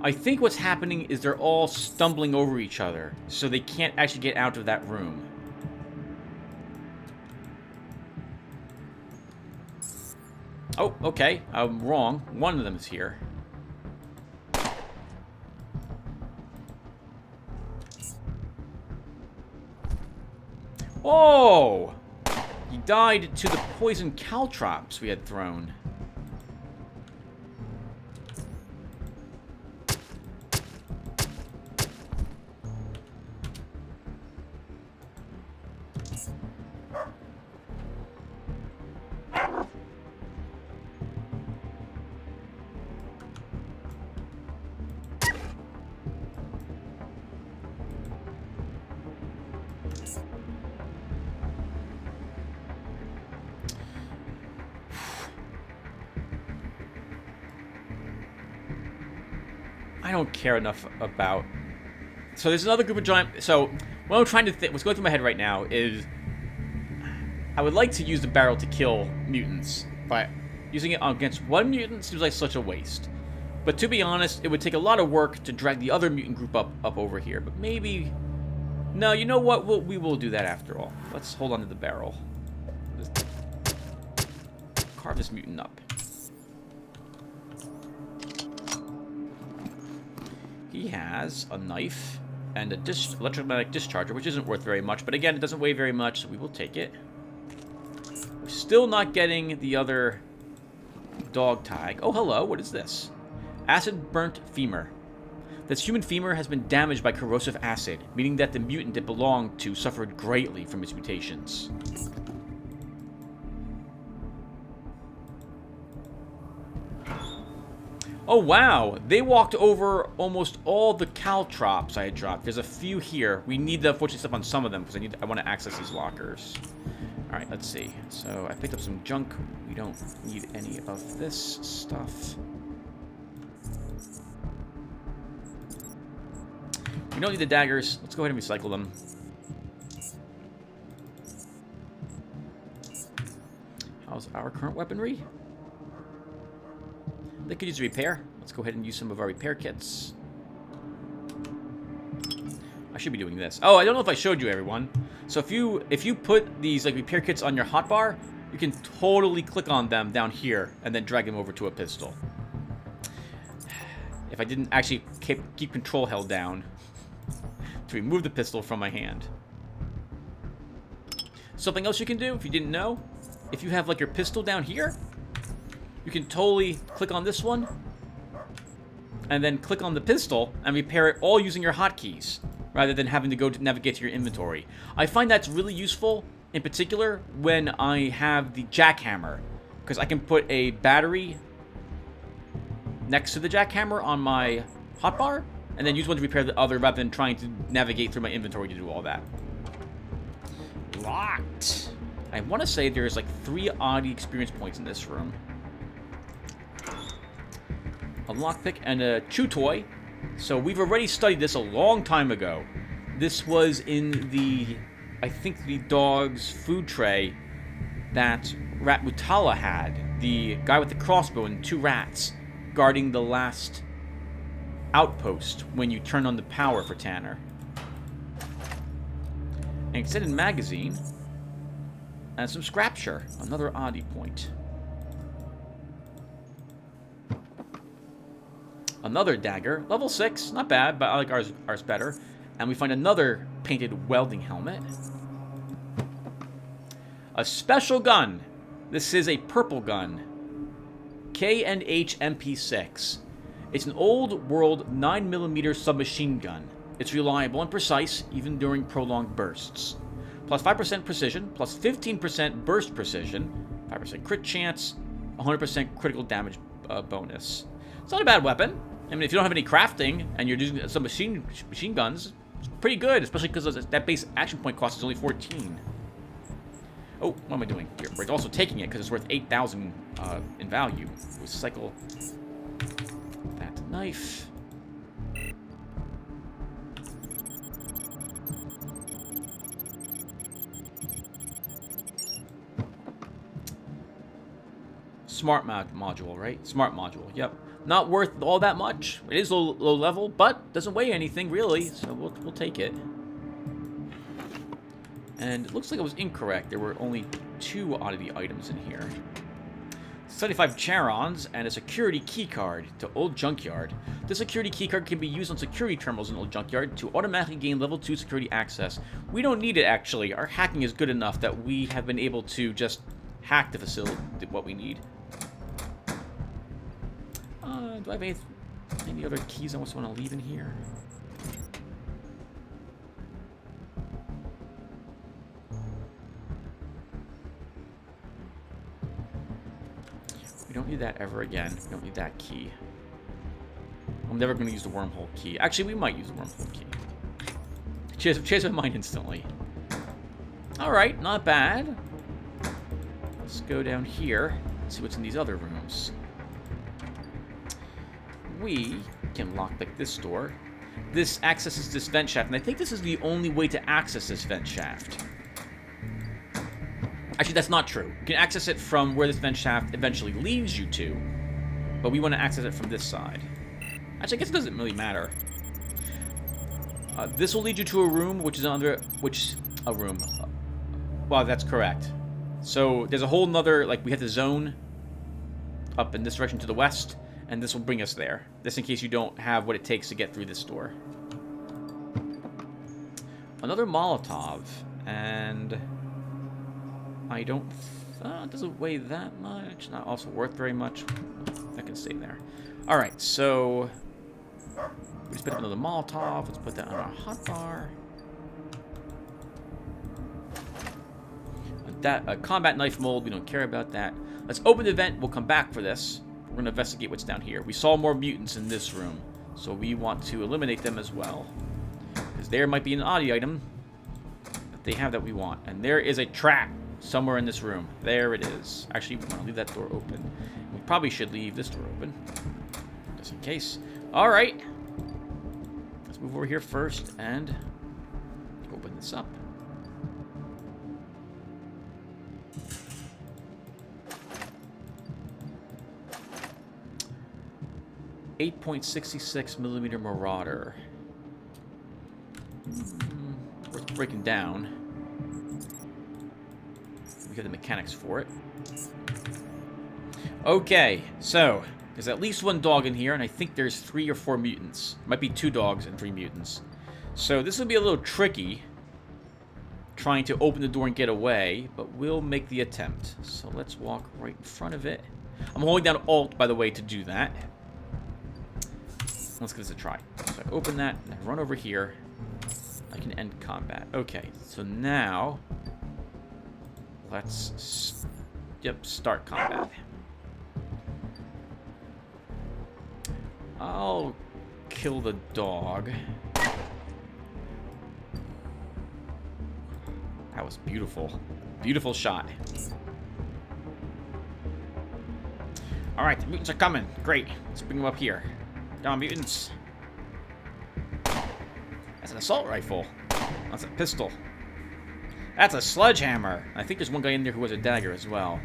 I think what's happening is they're all stumbling over each other, so they can't actually get out of that room. Oh, okay. I'm wrong. One of them is here. Oh! He died to the poison caltrops we had thrown. I don't care enough about... So there's another group of giant... So what I'm trying to think... What's going through my head right now is... I would like to use the barrel to kill mutants, but Using it against one mutant seems like such a waste. But to be honest, it would take a lot of work to drag the other mutant group up over here. But maybe... No, you know what? We will do that after all. Let's hold on to the barrel. Just carve this mutant up. He has a knife and a electromagnetic discharger, which isn't worth very much. But again, it doesn't weigh very much, so we will take it. We're still not getting the other dog tag. Oh, hello. What is this? Acid burnt femur. This human femur has been damaged by corrosive acid, meaning that the mutant it belonged to suffered greatly from its mutations. Oh, wow. They walked over almost all the caltrops I had dropped. There's a few here. We need to unfortunately step on some of them because I want to access these lockers. All right, let's see. So I picked up some junk. We don't need any of this stuff. We don't need the daggers. Let's go ahead and recycle them. How's our current weaponry? They could use repair. Let's go ahead and use some of our repair kits. I should be doing this. Oh, I don't know if I showed you, everyone. So if you put these like repair kits on your hotbar, you can totally click on them down here and then drag them over to a pistol. If I didn't actually keep control held down to remove the pistol from my hand. Something else you can do if you didn't know, if you have like your pistol down here, you can totally click on this one and then click on the pistol and repair it all using your hotkeys rather than having to go to navigate to your inventory. I find that's really useful, in particular when I have the jackhammer, because I can put a battery next to the jackhammer on my hotbar and then use one to repair the other rather than trying to navigate through my inventory to do all that. Locked. I want to say there's like 3 oddity experience points in this room. A lockpick and a chew toy. So we've already studied this a long time ago. This was in the, I think, the dog's food tray that Rat Mutala had. The guy with the crossbow and 2 rats guarding the last outpost when you turn on the power for Tanner. An extended magazine and some scrapture. Another oddity point. Another dagger, level 6, not bad, but I like ours better. And we find another painted welding helmet. A special gun. This is a purple gun. K&H MP6. It's an old world 9mm submachine gun. It's reliable and precise, even during prolonged bursts. Plus 5% precision, plus 15% burst precision, 5% crit chance, 100% critical damage bonus. It's not a bad weapon. I mean, if you don't have any crafting and you're using some machine guns, it's pretty good, especially because that base action point cost is only 14. Oh, what am I doing here? We're also taking it because it's worth 8,000 in value. Recycle that knife. Smart module, right? Smart module, yep. Not worth all that much. It is low level, but doesn't weigh anything really, so we'll take it. And it looks like I was incorrect. There were only 2 oddity items in here. 75 Charons and a security keycard to Old Junkyard. The security keycard can be used on security terminals in Old Junkyard to automatically gain level 2 security access. We don't need it, actually. Our hacking is good enough that we have been able to just hack the facility, what we need. Do I have any other keys I also want to leave in here? We don't need that ever again. We don't need that key. I'm never going to use the wormhole key. Actually, we might use the wormhole key. Change my mind instantly. Alright, not bad. Let's go down here and see what's in these other rooms. We can lockpick this door. This accesses this vent shaft, and I think this is the only way to access this vent shaft. Actually, that's not true. You can access it from where this vent shaft eventually leads you to, but we want to access it from this side. Actually, I guess it doesn't really matter. This will lead you to a room, which is under... a room. Well, that's correct. So, there's a whole nother... Like, we have the zone up in this direction to the west, and this will bring us there. This in case you don't have what it takes to get through this door. Another Molotov, and... I don't... it doesn't weigh that much. Not also worth very much. That can stay there. Alright, so... We just put up another Molotov. Let's put that on our hotbar. That combat knife mold, we don't care about that. Let's open the vent. We'll come back for this. We're going to investigate what's down here. We saw more mutants in this room, so we want to eliminate them as well. Because there might be an audio item that they have that we want. And there is a trap somewhere in this room. There it is. Actually, we want to leave that door open. We probably should leave this door open, just in case. All right. Let's move over here first and open this up. .66mm Marauder. Worth breaking down. We have the mechanics for it. Okay, so there's at least one dog in here, and I think there's 3 or 4 mutants. Might be 2 dogs and 3 mutants. So this will be a little tricky, trying to open the door and get away, but we'll make the attempt. So let's walk right in front of it. I'm holding down Alt, by the way, to do that. Let's give this a try. So I open that, and I run over here. I can end combat. Okay, so now... Let's... start combat. I'll kill the dog. That was beautiful. Beautiful shot. Alright, the mutants are coming. Great. Let's bring them up here. Down, mutants. That's an assault rifle. That's a pistol. That's a sledgehammer. I think there's one guy in there who has a dagger as well.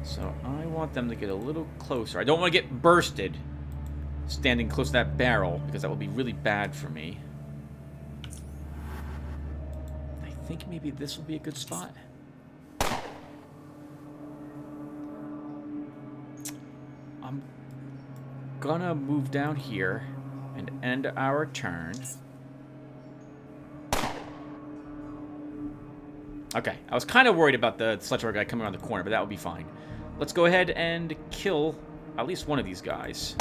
So I want them to get a little closer. I don't want to get bursted standing close to that barrel, because that would be really bad for me. I think maybe this will be a good spot. I'm gonna move down here and end our turn. Okay, I was kind of worried about the sledgehammer guy coming around the corner, but that would be fine. Let's go ahead and kill at least one of these guys.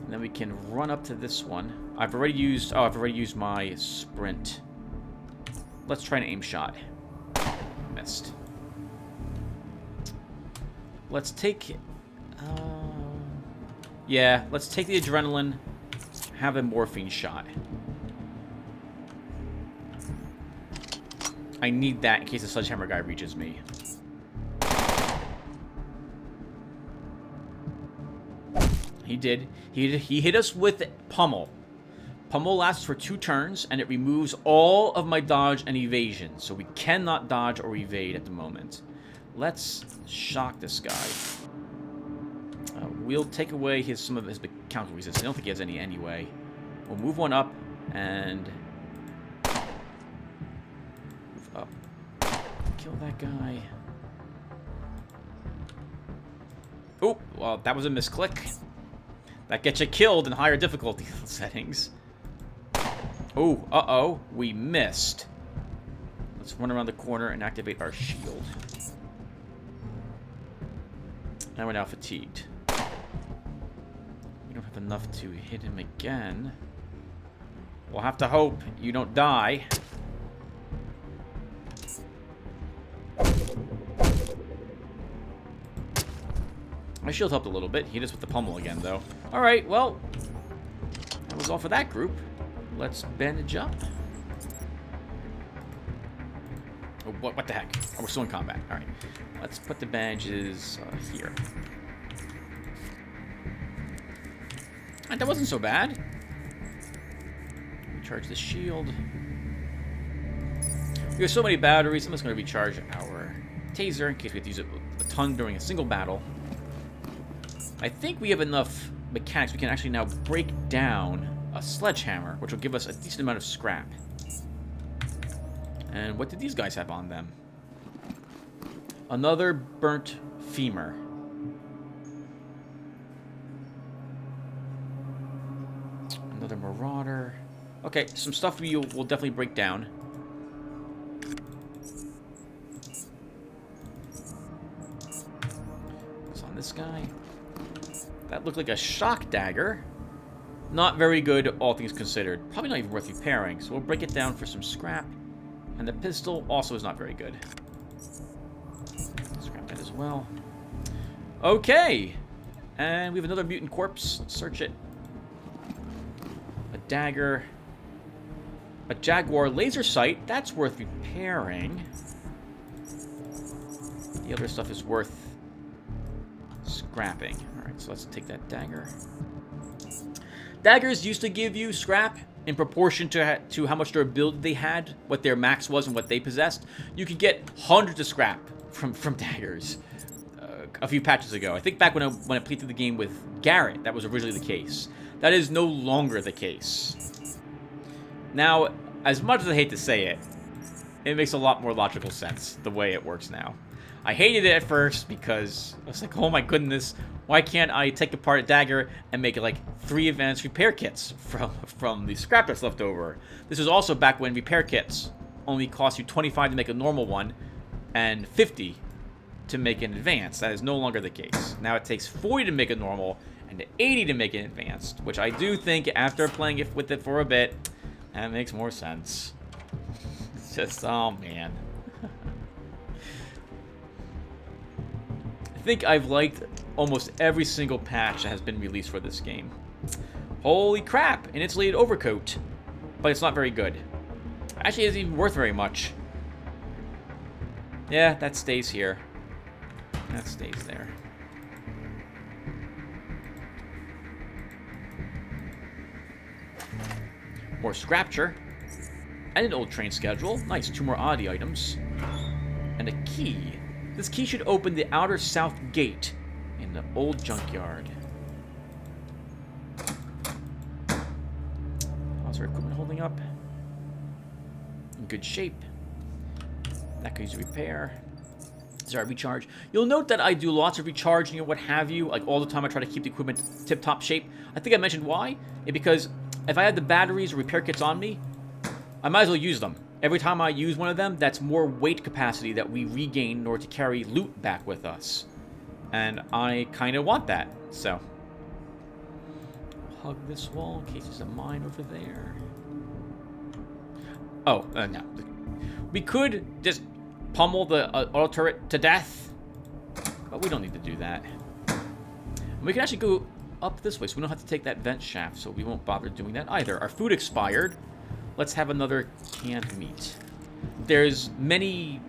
And then we can run up to this one. I've already used my sprint. Let's try an aim shot. Missed. Let's take... yeah, let's take the adrenaline. Have a morphine shot. I need that in case the sledgehammer guy reaches me. He did. He hit us with Pummel. Pummel lasts for 2 turns, and it removes all of my dodge and evasion. So we cannot dodge or evade at the moment. Let's shock this guy. We'll take away some of his counter resistance. I don't think he has any anyway. We'll move one up and move up. Kill that guy. Oh, well, that was a misclick. That gets you killed in higher difficulty settings. Oh, uh-oh. We missed. Let's run around the corner and activate our shield. And we're now fatigued. We don't have enough to hit him again. We'll have to hope you don't die. My shield helped a little bit. Hit us with the pummel again, though. Alright, well, that was all for that group. Let's bandage up. Oh, what the heck? Oh, we're still in combat. Alright. Let's put the bandages here. That wasn't so bad. Recharge the shield. We have so many batteries. I'm just going to recharge our taser in case we have to use it a ton during a single battle. I think we have enough mechanics. We can actually now break down a sledgehammer, which will give us a decent amount of scrap. And what did these guys have on them? Another burnt femur. Another marauder. Okay, some stuff we'll definitely break down. What's on this guy? That looked like a shock dagger. Not very good, all things considered. Probably not even worth repairing, so we'll break it down for some scrap. And the pistol also is not very good. Scrap that as well. Okay! And we have another mutant corpse. Let's search it. A dagger. A jaguar laser sight. That's worth repairing. The other stuff is worth scrapping. Alright, so let's take that dagger. Daggers used to give you scrap in proportion to how much durability they had, what their max was, and what they possessed. You could get hundreds of scrap from daggers a few patches ago. I think back when I played through the game with Garrett, that was originally the case. That is no longer the case. Now, as much as I hate to say it, it makes a lot more logical sense the way it works now. I hated it at first because I was like, oh my goodness, why can't I take apart a dagger and make it like 3 advanced repair kits from the scrap that's left over? This was also back when repair kits only cost you 25 to make a normal one and 50 to make an advanced. That is no longer the case. Now it takes 40 to make a normal and 80 to make an advanced, which I do think after playing it with it for a bit, that makes more sense. It's just, oh man. I think I've liked almost every single patch that has been released for this game. Holy crap, an insulated overcoat. But it's not very good. Actually, it isn't even worth very much. Yeah, that stays here. That stays there. More scrapture. And an old train schedule. Nice, 2 more oddity items. And a key. This key should open the outer south gate in the old junkyard. How's our equipment holding up? In good shape. That could use a repair. Sorry, recharge. You'll note that I do lots of recharging and what have you. Like all the time I try to keep the equipment tip-top shape. I think I mentioned why. It's because if I had the batteries or repair kits on me, I might as well use them. Every time I use one of them, that's more weight capacity that we regain in order to carry loot back with us. And I kind of want that, so. Hug this wall in case there's a mine over there. Oh, no. We could just pummel the auto turret to death, but we don't need to do that. And we can actually go up this way, so we don't have to take that vent shaft, so we won't bother doing that either. Our food expired. Let's have another canned meat. There's many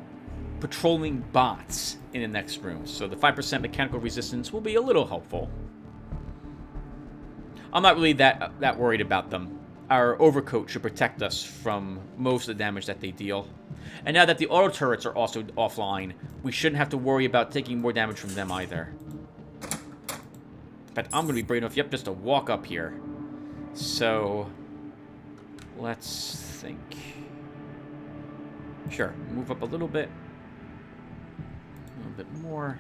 patrolling bots in the next room, so the 5% mechanical resistance will be a little helpful. I'm not really that worried about them. Our overcoat should protect us from most of the damage that they deal. And now that the auto turrets are also offline, we shouldn't have to worry about taking more damage from them either. But I'm going to be brave enough, yep, just to walk up here. So let's think. Sure, move up a little bit more.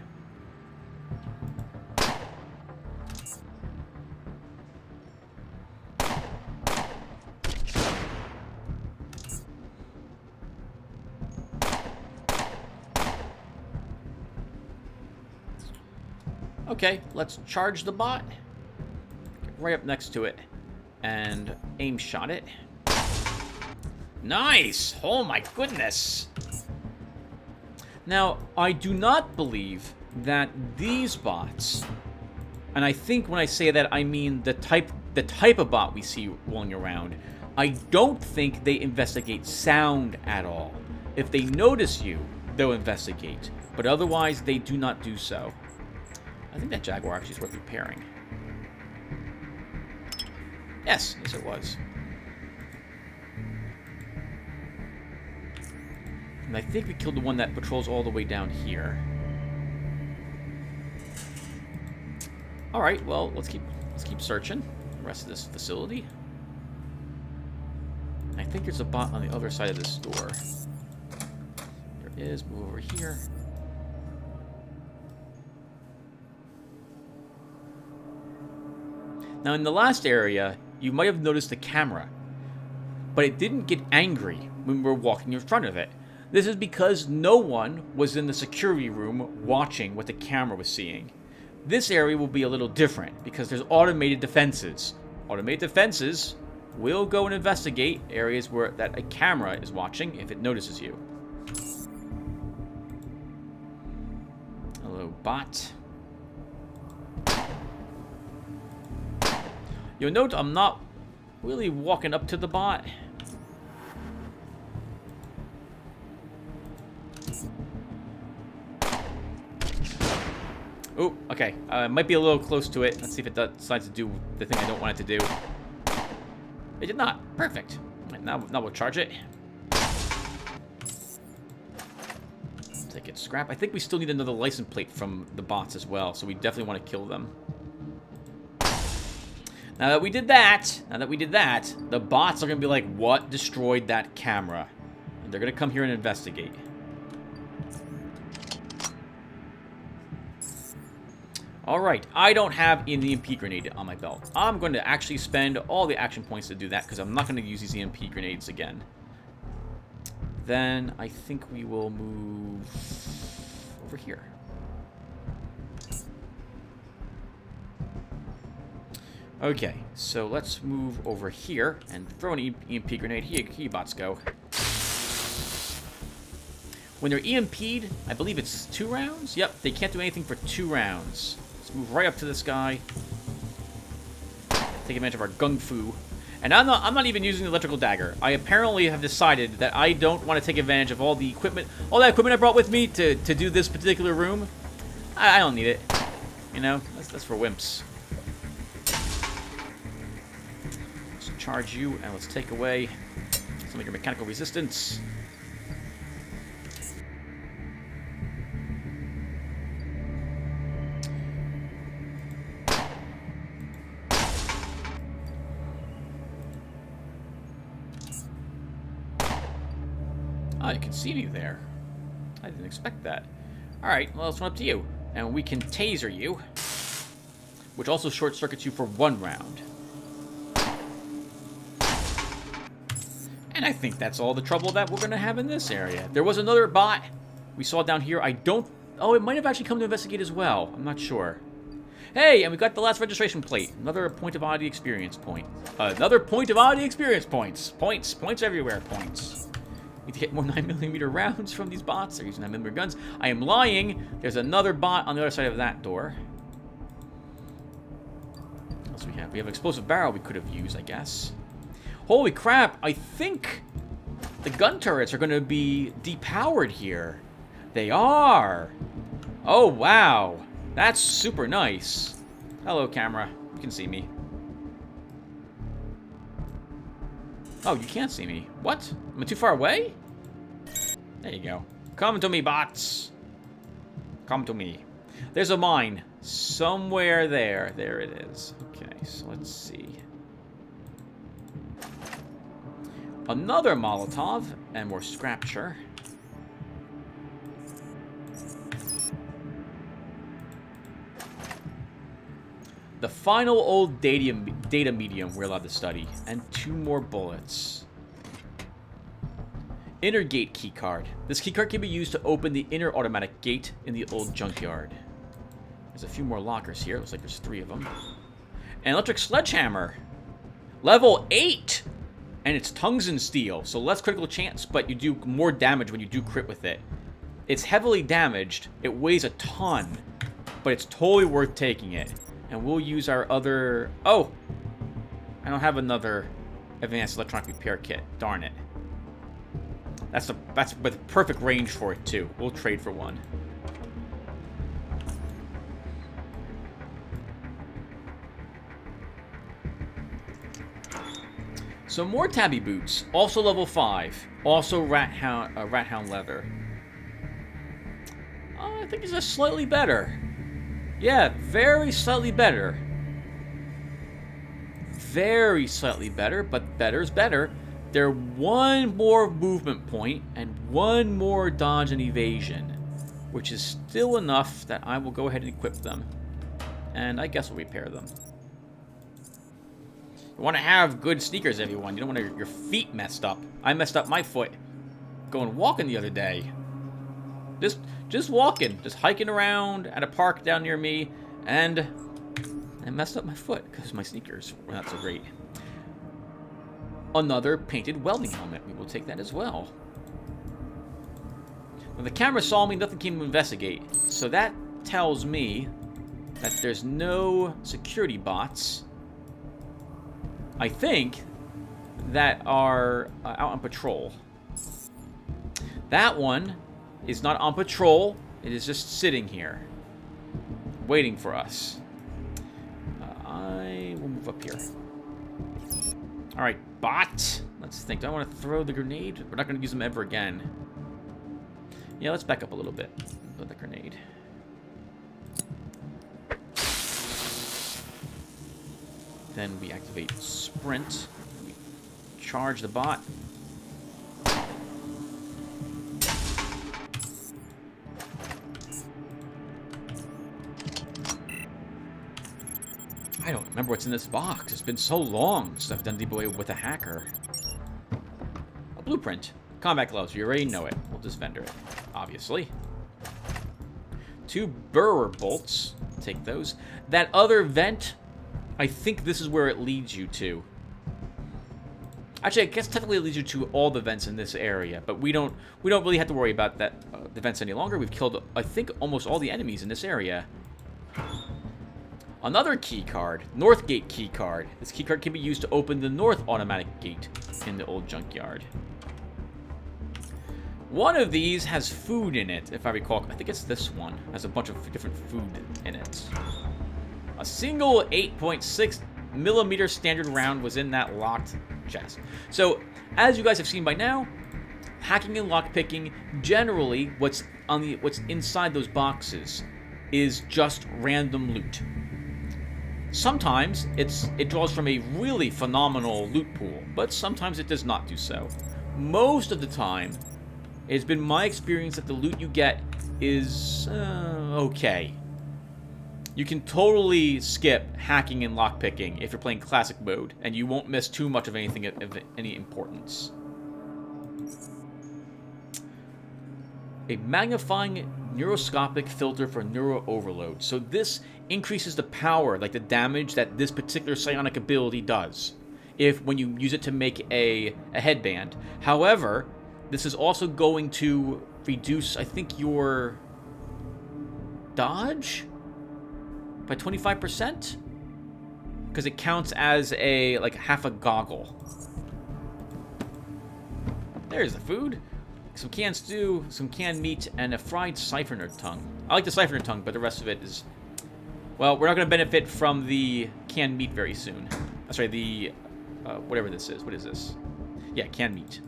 Okay, let's charge the bot. Get right up next to it and aim shot it. Nice! Oh my goodness! Now, I do not believe that these bots, and I think when I say that I mean the type of bot we see rolling around, I don't think they investigate sound at all. If they notice you, they'll investigate, but otherwise they do not do so. I think that Jaguar actually is worth repairing. Yes, yes it was. And I think we killed the one that patrols all the way down here. Alright, well, let's keep searching the rest of this facility. I think there's a bot on the other side of this door. There is. Move over here. Now, in the last area, you might have noticed the camera, but it didn't get angry when we were walking in front of it. This is because no one was in the security room watching what the camera was seeing. This area will be a little different because there's automated defenses. Automated defenses will go and investigate areas where that a camera is watching if it notices you. Hello, bot. You'll note I'm not really walking up to the bot. Oh, okay. Might be a little close to it. Let's see if it decides to do the thing I don't want it to do. It did not. Perfect. Right, now we'll charge it. Take it scrap. I think we still need another license plate from the bots as well, so we definitely want to kill them. Now that we did that, the bots are going to be like, what destroyed that camera? And they're going to come here and investigate. Alright, I don't have an EMP grenade on my belt. I'm going to actually spend all the action points to do that, because I'm not going to use these EMP grenades again. Then, I think we will move over here. Okay, so let's move over here and throw an EMP grenade. Here bots go. When they're EMP'd, I believe it's 2 rounds? Yep, they can't do anything for 2 rounds. Let's move right up to this guy. Take advantage of our gung fu. And I'm not even using the electrical dagger. I apparently have decided that I don't want to take advantage of all the equipment, all that equipment I brought with me to do this particular room. I don't need it. You know, that's for wimps. Let's charge you, and let's take away some of your mechanical resistance. Oh, you can see me there. I didn't expect that. Alright, well, it's up to you. And we can taser you, which also short-circuits you for 1 round. And I think that's all the trouble that we're going to have in this area. There was another bot we saw down here. Oh, it might have actually come to investigate as well. I'm not sure. Hey, and we got the last registration plate. Another point of oddity experience point. Another point of oddity experience points. Points everywhere. Points. We need to get more 9mm rounds from these bots. They're using 9mm guns. I am lying. There's another bot on the other side of that door. What else we have? We have an explosive barrel we could have used, I guess. Holy crap. I think the gun turrets are going to be depowered here. They are. Oh, wow. That's super nice. Hello, camera. You can see me. Oh, you can't see me. What? Am I too far away? There you go. Come to me, bots. Come to me. There's a mine somewhere there. There it is. Okay, so let's see. Another Molotov and more Scrapture. The final old data medium we're allowed to study. And 2 more bullets. Inner gate keycard. This keycard can be used to open the inner automatic gate in the old junkyard. There's a few more lockers here. Looks like there's 3 of them. An electric sledgehammer. Level 8! And it's tungsten steel. So less critical chance, but you do more damage when you do crit with it. It's heavily damaged. It weighs a ton. But it's totally worth taking it. And we'll use our other... Oh! I don't have another advanced electronic repair kit. Darn it. That's with perfect range for it, too. We'll trade for one. So more tabby boots, also level 5, also rat hound leather. I think it's just slightly better. Yeah, very slightly better. Very slightly better, but better's better. They're one more movement point and one more dodge and evasion, which is still enough that I will go ahead and equip them. And I guess we'll repair them. You want to have good sneakers, everyone. You don't want your feet messed up. I messed up my foot going walking the other day. Just walking, just hiking around at a park down near me, and I messed up my foot because my sneakers were not so great. Another painted welding helmet. We will take that as well. When the camera saw me, nothing came to investigate. So that tells me that there's no security bots, I think, that are out on patrol. That one is not on patrol. It is just sitting here, waiting for us. I will move up here. All right, bot. Let's think. Do I want to throw the grenade? We're not going to use them ever again. Yeah, let's back up a little bit. Throw the grenade. Then we activate sprint. We charge the bot. I don't remember what's in this box. It's been so long since I've done DPOA with a hacker. A blueprint. Combat gloves. You already know it. We'll just vendor it, obviously. 2 burrower bolts. Take those. That other vent, I think this is where it leads you to. Actually, I guess technically it leads you to all the vents in this area, but we don't really have to worry about that the vents any longer. We've killed, I think, almost all the enemies in this area. Another key card, North Gate key card. This key card can be used to open the north automatic gate in the old junkyard. One of these has food in it, if I recall. I think it's this one. It has a bunch of different food in it. A single 8.6 millimeter standard round was in that locked chest. So, as you guys have seen by now, hacking and lockpicking, generally, what's inside those boxes is just random loot. Sometimes it draws from a really phenomenal loot pool, but sometimes it does not do so. Most of the time, it's been my experience that the loot you get is okay. You can totally skip hacking and lockpicking if you're playing classic mode, and you won't miss too much of anything of any importance. A magnifying neuroscopic filter for neuro overload. So this increases the power, like the damage that this particular psionic ability does when you use it to make a headband. However, this is also going to reduce, I think, your dodge by 25%, because it counts as like half a goggle. There's the food. Some canned stew, some canned meat, and a fried siphoner tongue. I like the siphoner tongue, but the rest of it is... Well, we're not going to benefit from the canned meat very soon. Sorry, the... whatever this is. What is this? Yeah, canned meat.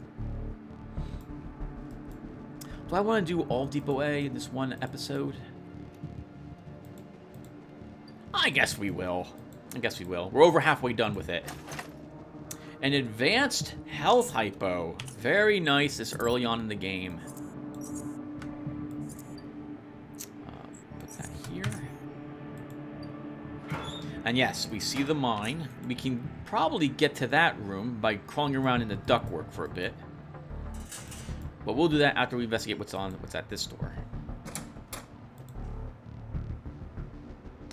Do I want to do all Depot A in this one episode? I guess we will. We're over halfway done with it. An advanced health hypo. Very nice this early on in the game. Put that here. And yes, we see the mine. We can probably get to that room by crawling around in the ductwork for a bit. But we'll do that after we investigate what's at this door.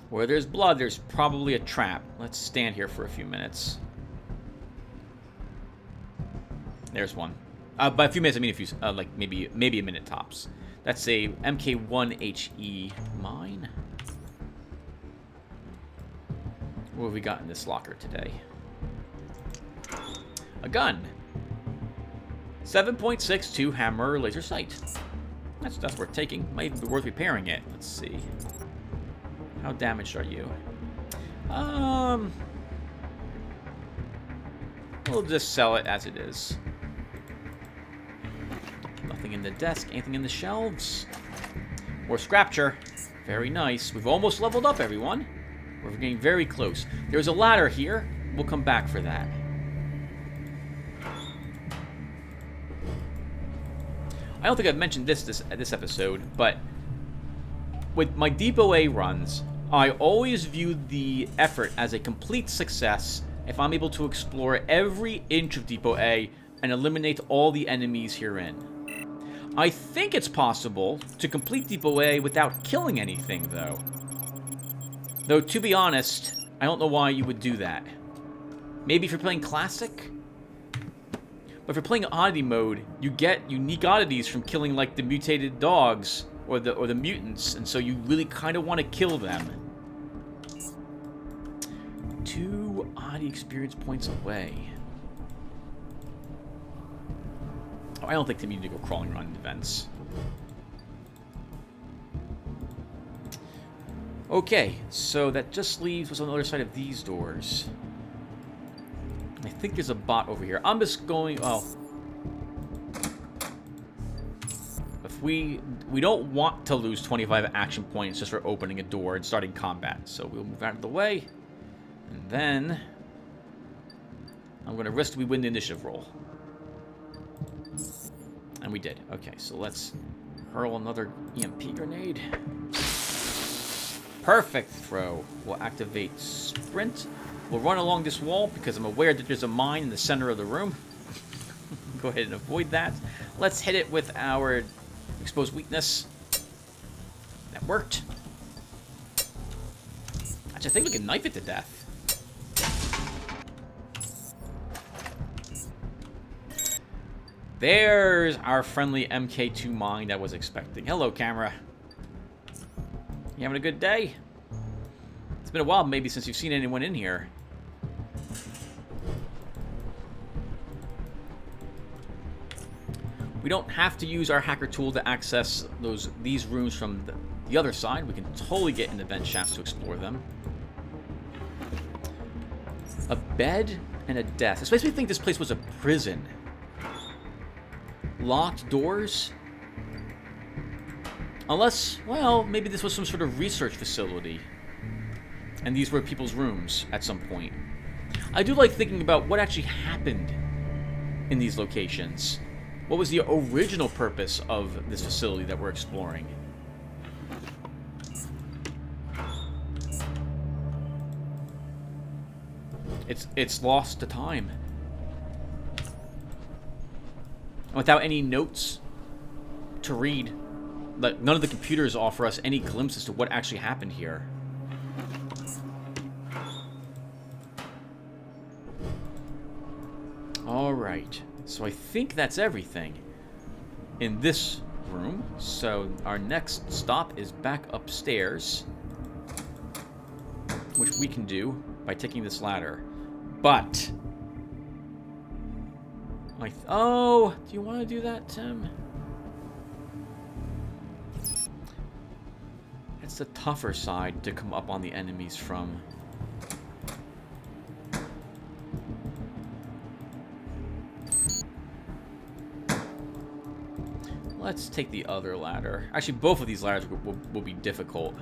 Where there's blood, there's probably a trap. Let's stand here for a few minutes. There's one. By a few minutes, I mean like maybe a minute tops. That's a MK1HE mine. What have we got in this locker today? A gun. 7.62 hammer laser sight. That's worth taking. Might even be worth repairing it. Let's see. How damaged are you? A We'll just sell it as it is. Nothing in the desk. Anything in the shelves? More scrapture. Very nice. We've almost leveled up, everyone. We're getting very close. There's a ladder here. We'll come back for that. I don't think I've mentioned this episode, but with my Depot A runs, I always view the effort as a complete success if I'm able to explore every inch of Depot A and eliminate all the enemies herein. I think it's possible to complete Depot A without killing anything, though. Though, to be honest, I don't know why you would do that. Maybe if you're playing Classic? But if you're playing Oddity mode, you get unique oddities from killing, like, the Mutated Dogs or the Mutants, and so you really kind of want to kill them. 2 oddity experience points away. Oh, I don't think they need to go crawling around in vents. Okay, so that just leaves what's on the other side of these doors. I think there's a bot over here. I'm just going... Oh. If we don't want to lose 25 action points just for opening a door and starting combat. So we'll move out of the way. And then... I'm going to risk we win the initiative roll. And we did. Okay, so let's hurl another EMP grenade. Perfect throw. We'll activate sprint. We'll run along this wall because I'm aware that there's a mine in the center of the room. Go ahead and avoid that. Let's hit it with our exposed weakness. That worked. Actually, I think we can knife it to death. There's our friendly MK2 mine I was expecting. Hello, camera. You having a good day? It's been a while maybe since you've seen anyone in here. We don't have to use our hacker tool to access these rooms from the other side. We can totally get in the vent shafts to explore them. A bed and a desk. This makes me think this place was a prison. Locked doors? Unless, well, maybe this was some sort of research facility. And these were people's rooms at some point. I do like thinking about what actually happened in these locations. What was the original purpose of this facility that we're exploring? It's lost to time. Without any notes to read, like, none of the computers offer us any glimpse as to what actually happened here. Alright, so I think that's everything in this room. So our next stop is back upstairs, which we can do by taking this ladder. But... oh, do you want to do that, Tim? It's the tougher side to come up on the enemies from. Let's take the other ladder. Actually, both of these ladders will be difficult.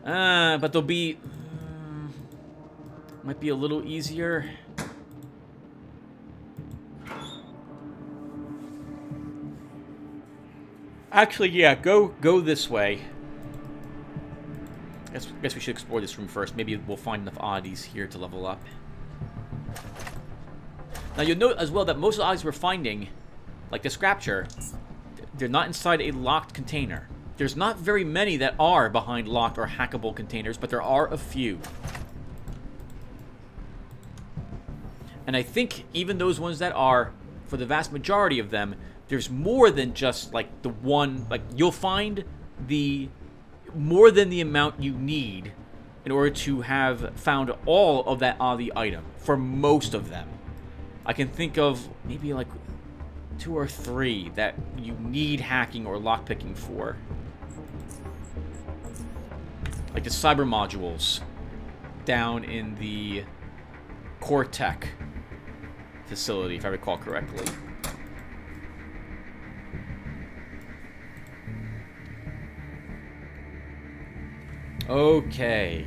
But they'll be... might be a little easier. Actually, yeah, go this way. Guess we should explore this room first. Maybe we'll find enough oddities here to level up. Now, you'll note as well that most of the oddities we're finding, like the scrapture, they're not inside a locked container. There's not very many that are behind locked or hackable containers, but there are a few. And I think even those ones that are, for the vast majority of them, there's more than just, like, the one... Like, you'll find more than the amount you need in order to have found all of that oddity item, for most of them. I can think of maybe, like, 2 or 3 that you need hacking or lockpicking for. like the cyber modules down in the core tech facility, if I recall correctly. Okay.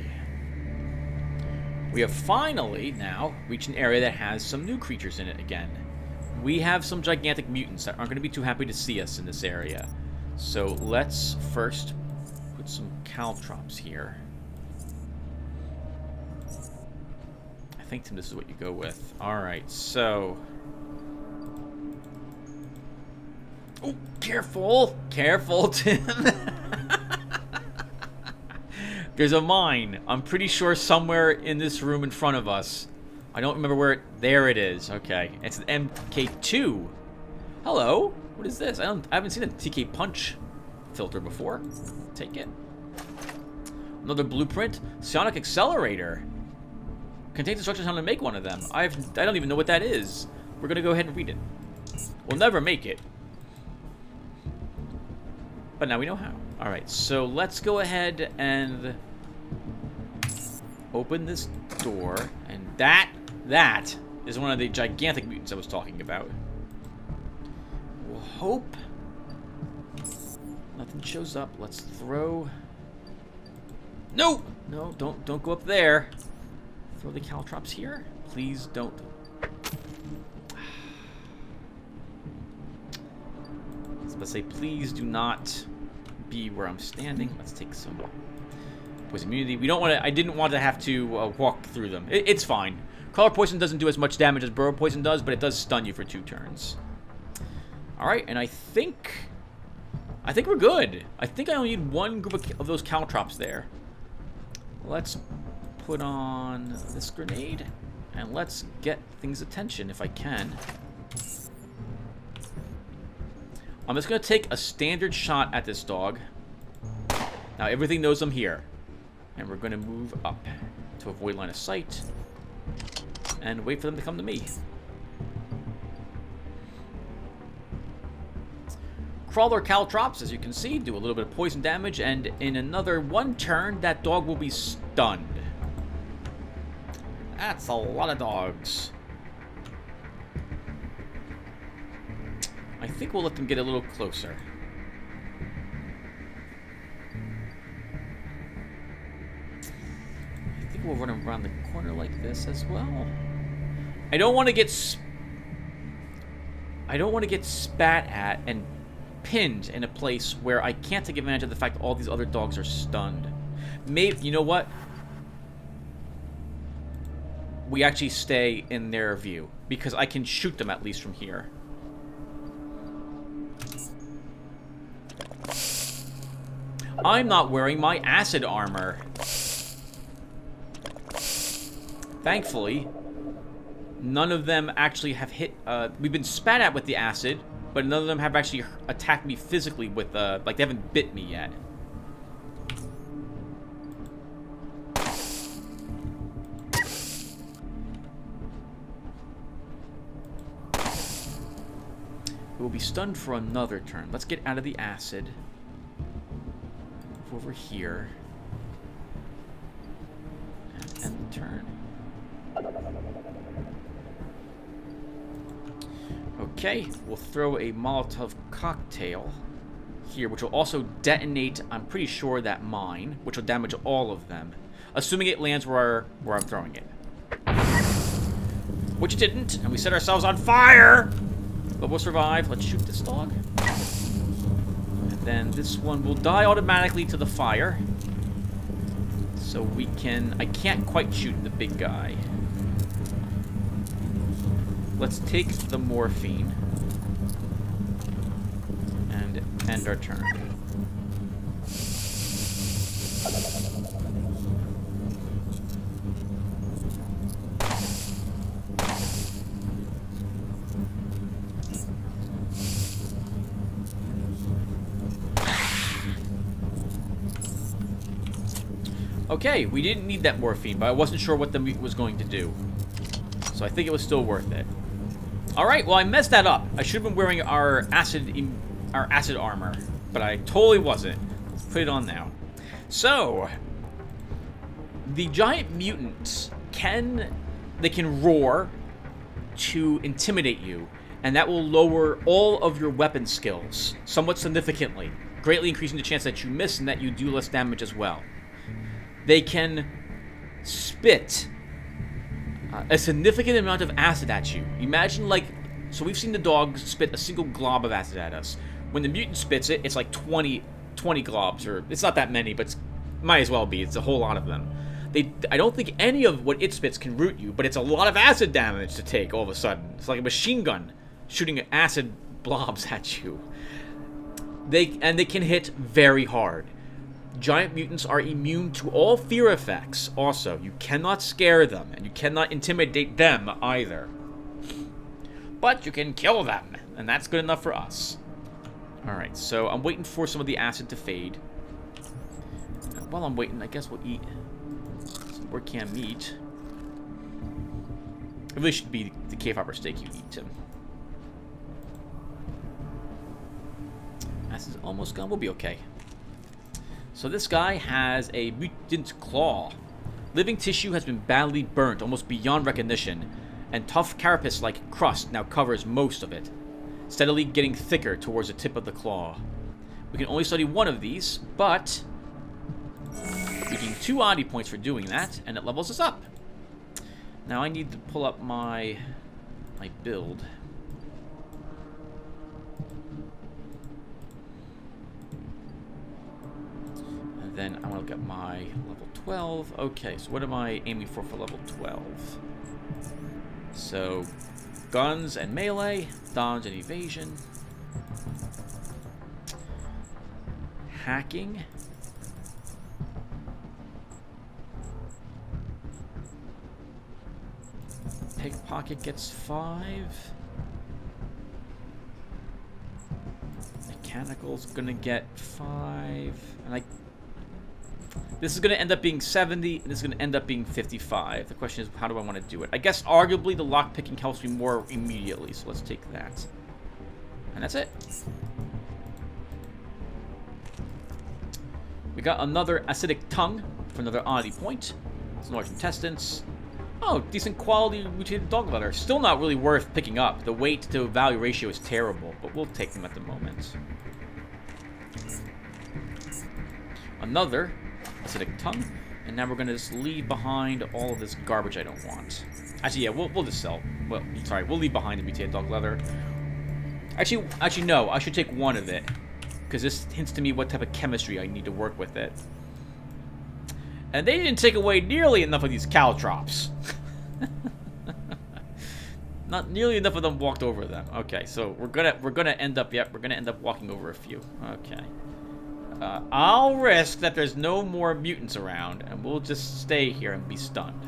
We have finally now reached an area that has some new creatures in it again. We have some gigantic mutants that aren't going to be too happy to see us in this area. So let's first put some caltrops here. I think, Tim, this is what you go with. Alright, so... Oh, careful! Careful, Tim! There's a mine. I'm pretty sure somewhere in this room in front of us. I don't remember where it... There it is. Okay. It's an MK2. Hello. What is this? I haven't seen a TK punch filter before. Take it. Another blueprint. Psionic accelerator. Contains instructions on how to make one of them. I don't even know what that is. We're gonna go ahead and read it. We'll never make it. But now we know how. Alright, so let's go ahead and open this door. And that is one of the gigantic mutants I was talking about. We'll hope nothing shows up. Let's throw... No! No, don't go up there. Throw the caltrops here. Please don't. I was about to say, please do not be where I'm standing. Let's take some poison immunity. We don't want to. I didn't want to have to walk through them. It's fine. Color poison doesn't do as much damage as burrow poison does, but it does stun you for 2 turns. All right, and I think we're good. I think I only need 1 group of those caltrops there. Let's put on this grenade, and let's get things' attention if I can. I'm just going to take a standard shot at this dog. Now everything knows I'm here. And we're going to move up to avoid line of sight. And wait for them to come to me. Crawler caltrops, as you can see, do a little bit of poison damage. And in another 1 turn, that dog will be stunned. That's a lot of dogs. I think we'll let them get a little closer. I think we'll run around the corner like this as well. I don't want to get spat at and pinned in a place where I can't take advantage of the fact that all these other dogs are stunned. Maybe, you know what? We actually stay in their view because I can shoot them at least from here. I'm not wearing my acid armor. Thankfully, none of them actually have hit... we've been spat at with the acid, but none of them have actually attacked me physically with... like, they haven't bit me yet. We'll be stunned for another turn. Let's get out of the acid. Over here. And end the turn. Okay, we'll throw a Molotov cocktail here, which will also detonate, I'm pretty sure, that mine, which will damage all of them. Assuming it lands where I'm throwing it. Which it didn't, and we set ourselves on fire! But we'll survive. Let's shoot this dog. And then this one will die automatically to the fire. So we can... I can't quite shoot the big guy. Let's take the morphine. And end our turn. Okay, we didn't need that morphine, but I wasn't sure what the meat was going to do. So I think it was still worth it. Alright, well I messed that up. I should have been wearing our acid armor, but I totally wasn't. Let's put it on now. So, The giant mutants can roar to intimidate you, and that will lower all of your weapon skills somewhat significantly, greatly increasing the chance that you miss and that you do less damage as well. They can spit a significant amount of acid at you. Imagine, like, so we've seen the dogs spit a single glob of acid at us. When the mutant spits it, it's like 20 globs, or it's not that many, but might as well be. It's a whole lot of them. I don't think any of what it spits can root you, but it's a lot of acid damage to take all of a sudden. It's like a machine gun shooting acid blobs at you. They can hit very hard. Giant mutants are immune to all fear effects also. You cannot scare them, and you cannot intimidate them either. But you can kill them, and that's good enough for us. Alright, so I'm waiting for some of the acid to fade. While I'm waiting, I guess we'll eat some more canned meat. It really should be the cave hopper steak you eat, Tim. Acid's almost gone. We'll be okay. So this guy has a mutant claw. Living tissue has been badly burnt, almost beyond recognition, and tough carapace-like crust now covers most of it, steadily getting thicker towards the tip of the claw. We can only study one of these, but we gain 2 oddity points for doing that, and it levels us up. Now I need to pull up my build. And then I want to look at my level 12. Okay, so what am I aiming for level 12? So, guns and melee, dodge and evasion, hacking, pickpocket gets 5, mechanical's gonna get 5, and this is going to end up being 70, and this is going to end up being 55. The question is, how do I want to do it? I guess, arguably, the lockpicking helps me more immediately, so let's take that. And that's it. We got another acidic tongue for another oddity point. Some large intestines. Oh, decent quality mutated dog leather. Still not really worth picking up. The weight to value ratio is terrible, but we'll take them at the moment. Another acidic tongue, and now we're gonna just leave behind all of this garbage I don't want. Actually, yeah, we'll just sell. Well, sorry, we'll leave behind the mutated dog leather. Actually, no, I should take one of it, because this hints to me what type of chemistry I need to work with it. And they didn't take away nearly enough of these caltrops. Not nearly enough of them walked over them. Okay, so we're gonna end up walking over a few. Okay. I'll risk that there's no more mutants around, and we'll just stay here and be stunned.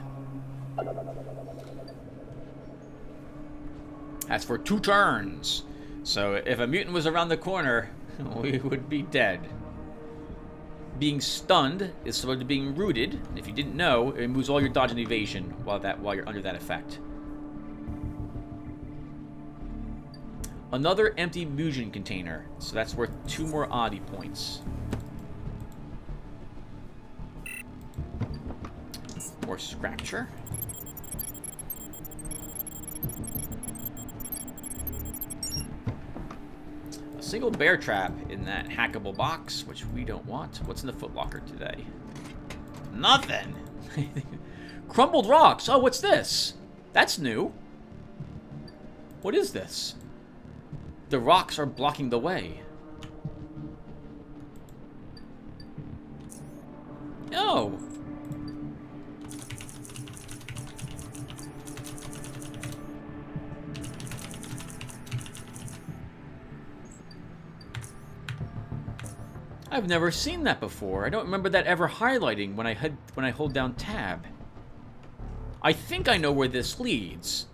That's for 2 turns. So if a mutant was around the corner, we would be dead. Being stunned is similar to being rooted. If you didn't know, it removes all your dodge and evasion while you're under that effect. Another empty mutant container, so that's worth 2 more oddity points. More scratcher. A single bear trap in that hackable box, which we don't want. What's in the footlocker today? Nothing! Crumbled rocks! Oh, what's this? That's new. What is this? The rocks are blocking the way. Oh! I've never seen that before. I don't remember that ever highlighting when I hold down tab. I think I know where this leads.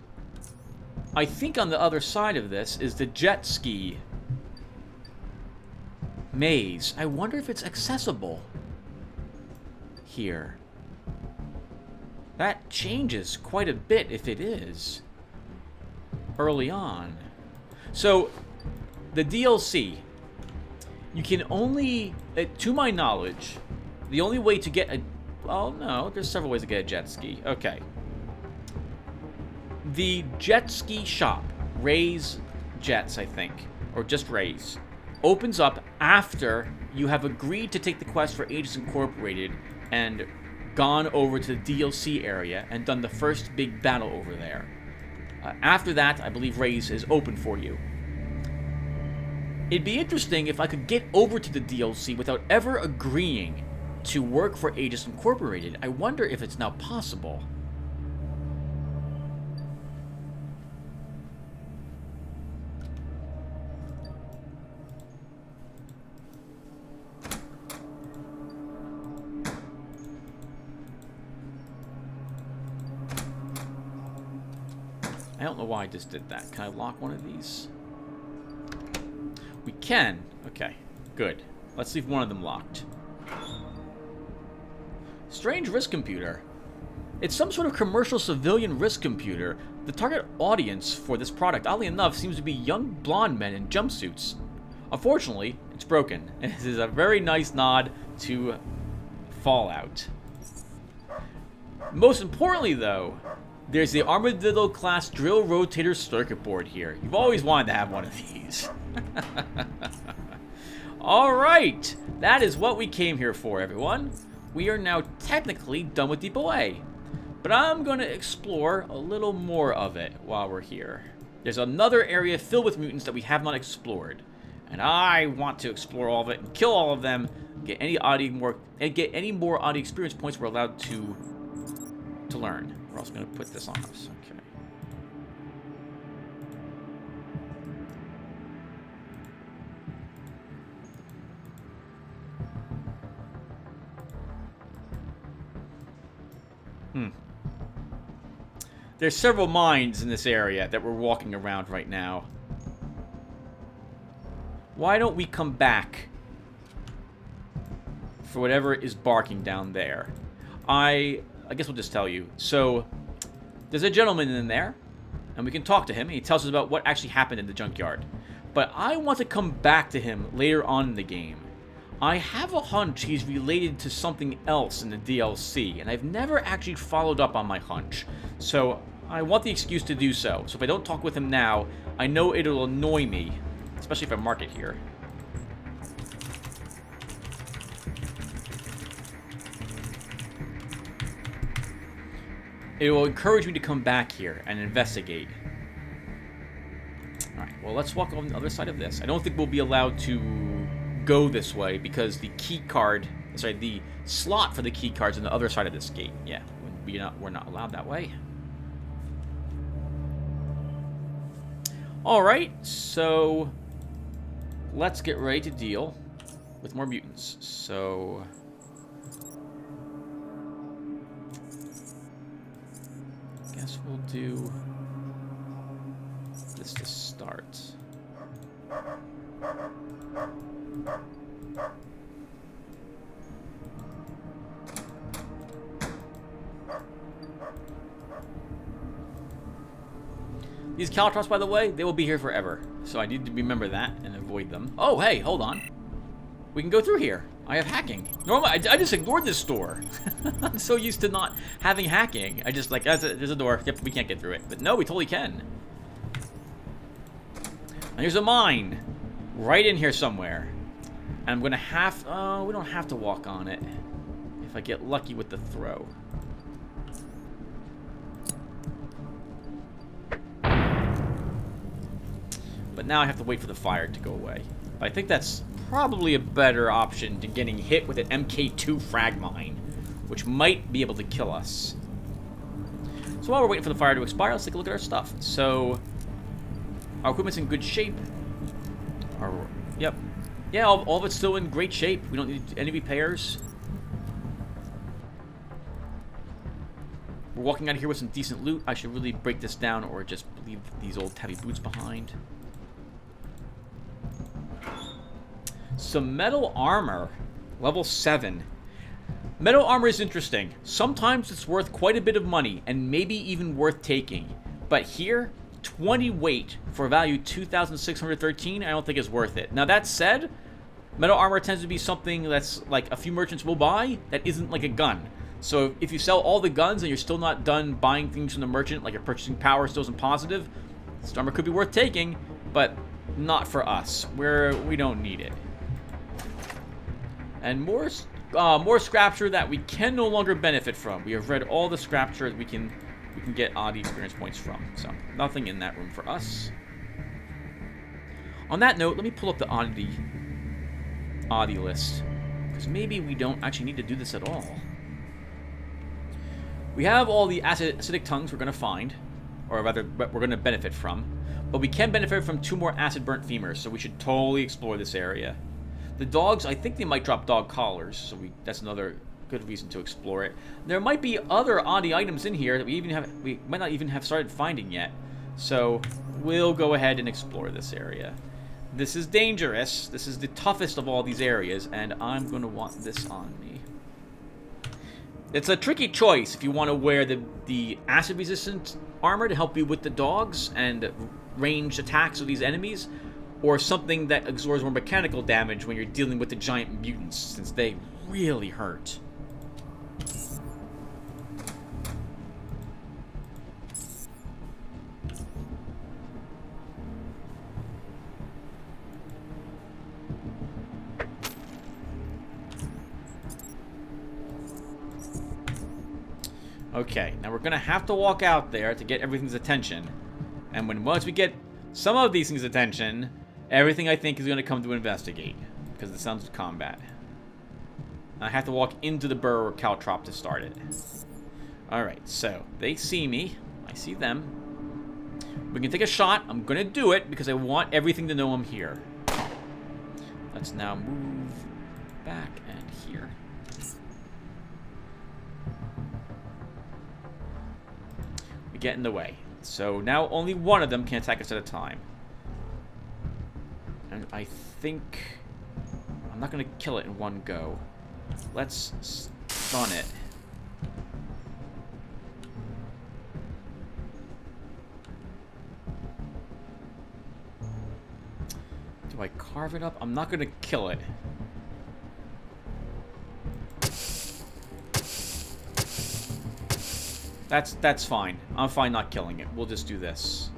I think on the other side of this is the jet ski maze. I wonder if it's accessible here. That changes quite a bit if it is early on. So the DLC, you can only, to my knowledge, the only way to get well, no. There's several ways to get a jet ski. Okay. The jet ski shop, Ray's Jets, I think, or just Ray's, opens up after you have agreed to take the quest for Aegis Incorporated and gone over to the DLC area and done the first big battle over there. After that, I believe Ray's is open for you. It'd be interesting if I could get over to the DLC without ever agreeing to work for Aegis Incorporated. I wonder if it's now possible. I don't know why I just did that. Can I lock one of these? We can. Okay, good. Let's leave one of them locked. Strange risk computer. It's some sort of commercial civilian risk computer. The target audience for this product, oddly enough, seems to be young blonde men in jumpsuits. Unfortunately, it's broken. This is a very nice nod to Fallout. Most importantly, though, there's the Armadillo class drill rotator circuit board here. You've always wanted to have one of these. Alright, that is what we came here for, everyone. We are now technically done with Depot A. But I'm going to explore a little more of it while we're here. There's another area filled with mutants that we have not explored. And I want to explore all of it and kill all of them, get any more oddity experience points we're allowed to learn. We're also going to put this on us. Okay. There's several mines in this area that we're walking around right now. Why don't we come back for whatever is barking down there? I guess we'll just tell you. So, there's a gentleman in there, and we can talk to him. He tells us about what actually happened in the junkyard. But I want to come back to him later on in the game. I have a hunch he's related to something else in the DLC, and I've never actually followed up on my hunch. So, I want the excuse to do so. So if I don't talk with him now, I know it'll annoy me, especially if I mark it here. It will encourage me to come back here and investigate. Alright, well, let's walk on the other side of this. I don't think we'll be allowed to go this way because the key card, sorry, the slot for the key card's on the other side of this gate. Yeah, we're not allowed that way. Alright, so let's get ready to deal with more mutants. So guess we'll do this to start. These Caltrops, by the way, they will be here forever. So I need to remember that and avoid them. Oh, hey, hold on. We can go through here. I have hacking. Normally, I just ignored this door. I'm so used to not having hacking. I just, like, there's a door. Yep, we can't get through it. But no, we totally can. And here's a mine. Right in here somewhere. And I'm going to have... we don't have to walk on it. If I get lucky with the throw. But now I have to wait for the fire to go away. But I think that's probably a better option than getting hit with an MK2 frag mine, which might be able to kill us. So while we're waiting for the fire to expire, let's take a look at our stuff. So, our equipment's in good shape. Yep. Yeah, all of it's still in great shape. We don't need any repairs. We're walking out of here with some decent loot. I should really break this down or just leave these old heavy boots behind. Some metal armor, level 7. Metal armor is interesting. Sometimes it's worth quite a bit of money, and maybe even worth taking. But here, 20 weight for a value 2,613, I don't think is worth it. Now that said, metal armor tends to be something that's like a few merchants will buy that isn't like a gun. So if you sell all the guns and you're still not done buying things from the merchant, like your purchasing power still isn't positive, this armor could be worth taking, but not for us. We don't need it. And more scrapture that we can no longer benefit from. We have read all the scrapture that we can get odd experience points from. So nothing in that room for us. On that note, let me pull up the oddity list, because maybe we don't actually need to do this at all. We have all the acidic tongues we're going to find, or rather we're going to benefit from, but we can benefit from 2 more acid burnt femurs, so we should totally explore this area. The dogs, I think they might drop dog collars, so that's another good reason to explore it. There might be other oddie items in here that we might not even have started finding yet, so we'll go ahead and explore this area. This is dangerous. This is the toughest of all these areas, and I'm going to want this on me. It's a tricky choice if you want to wear the acid-resistant armor to help you with the dogs and ranged attacks of these enemies, or something that absorbs more mechanical damage when you're dealing with the giant mutants, since they really hurt. Okay, now we're going to have to walk out there to get everything's attention. And once we get some of these things' attention, everything I think is going to come to investigate, because it sounds of combat. I have to walk into the burrow or caltrop to start it. Alright, so they see me. I see them. We can take a shot. I'm going to do it because I want everything to know I'm here. Let's now move back and here. We get in the way. So now only one of them can attack us at a time. And I think I'm not going to kill it in one go. Let's stun it. Do I carve it up? I'm not going to kill it. That's fine. I'm fine not killing it. We'll just do this.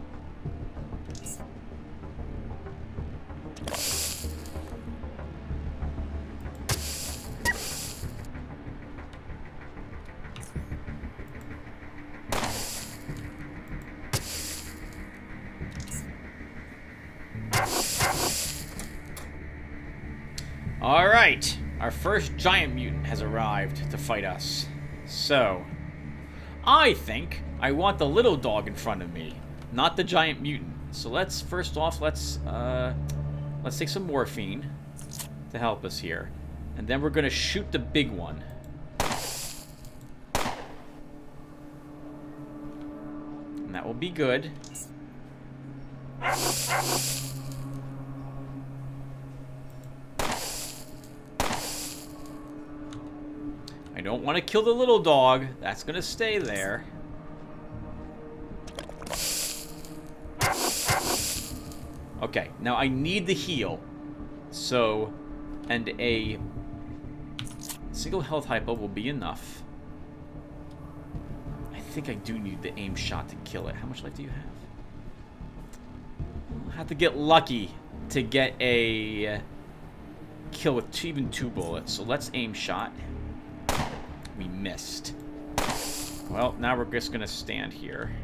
Alright, our first giant mutant has arrived to fight us. So, I think I want the little dog in front of me, not the giant mutant. So let's, first off, let's take some morphine to help us here. And then we're gonna shoot the big one. And that will be good. I don't want to kill the little dog. That's going to stay there. Okay, now I need the heal. So, and a single health hypo will be enough. I think I do need the aim shot to kill it. How much life do you have? I'll have to get lucky to get a kill with even 2 bullets. So let's aim shot. We missed. Well, now we're just gonna stand here.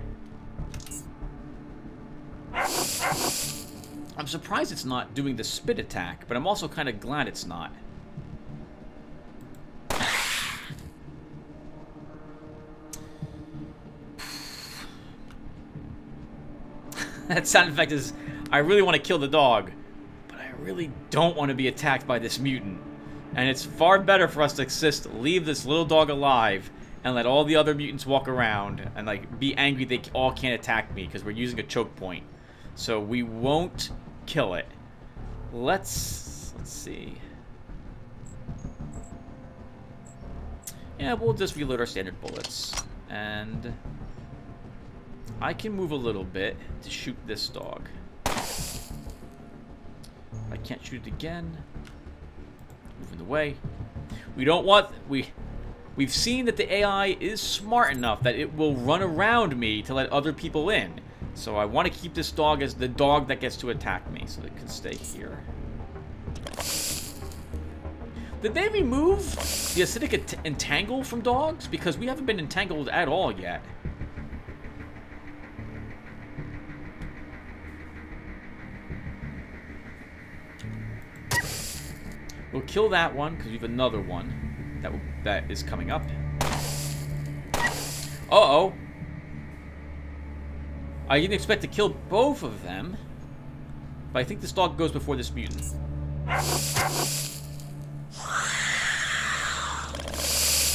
I'm surprised it's not doing the spit attack, but I'm also kind of glad it's not. That sound effect is, I really want to kill the dog, but I really don't want to be attacked by this mutant. And it's far better for us to leave this little dog alive and let all the other mutants walk around and like be angry they all can't attack me because we're using a choke point. So we won't kill it. Let's see. Yeah, we'll just reload our standard bullets. And I can move a little bit to shoot this dog. I can't shoot it again. Moving the way. We don't want We've seen that the AI is smart enough that it will run around me to let other people in. So I want to keep this dog as the dog that gets to attack me, so it can stay here. Did they remove the acidic entangle from dogs? Because we haven't been entangled at all yet. We'll kill that one, because we have another one that is coming up. Uh-oh. I didn't expect to kill both of them. But I think this dog goes before this mutant.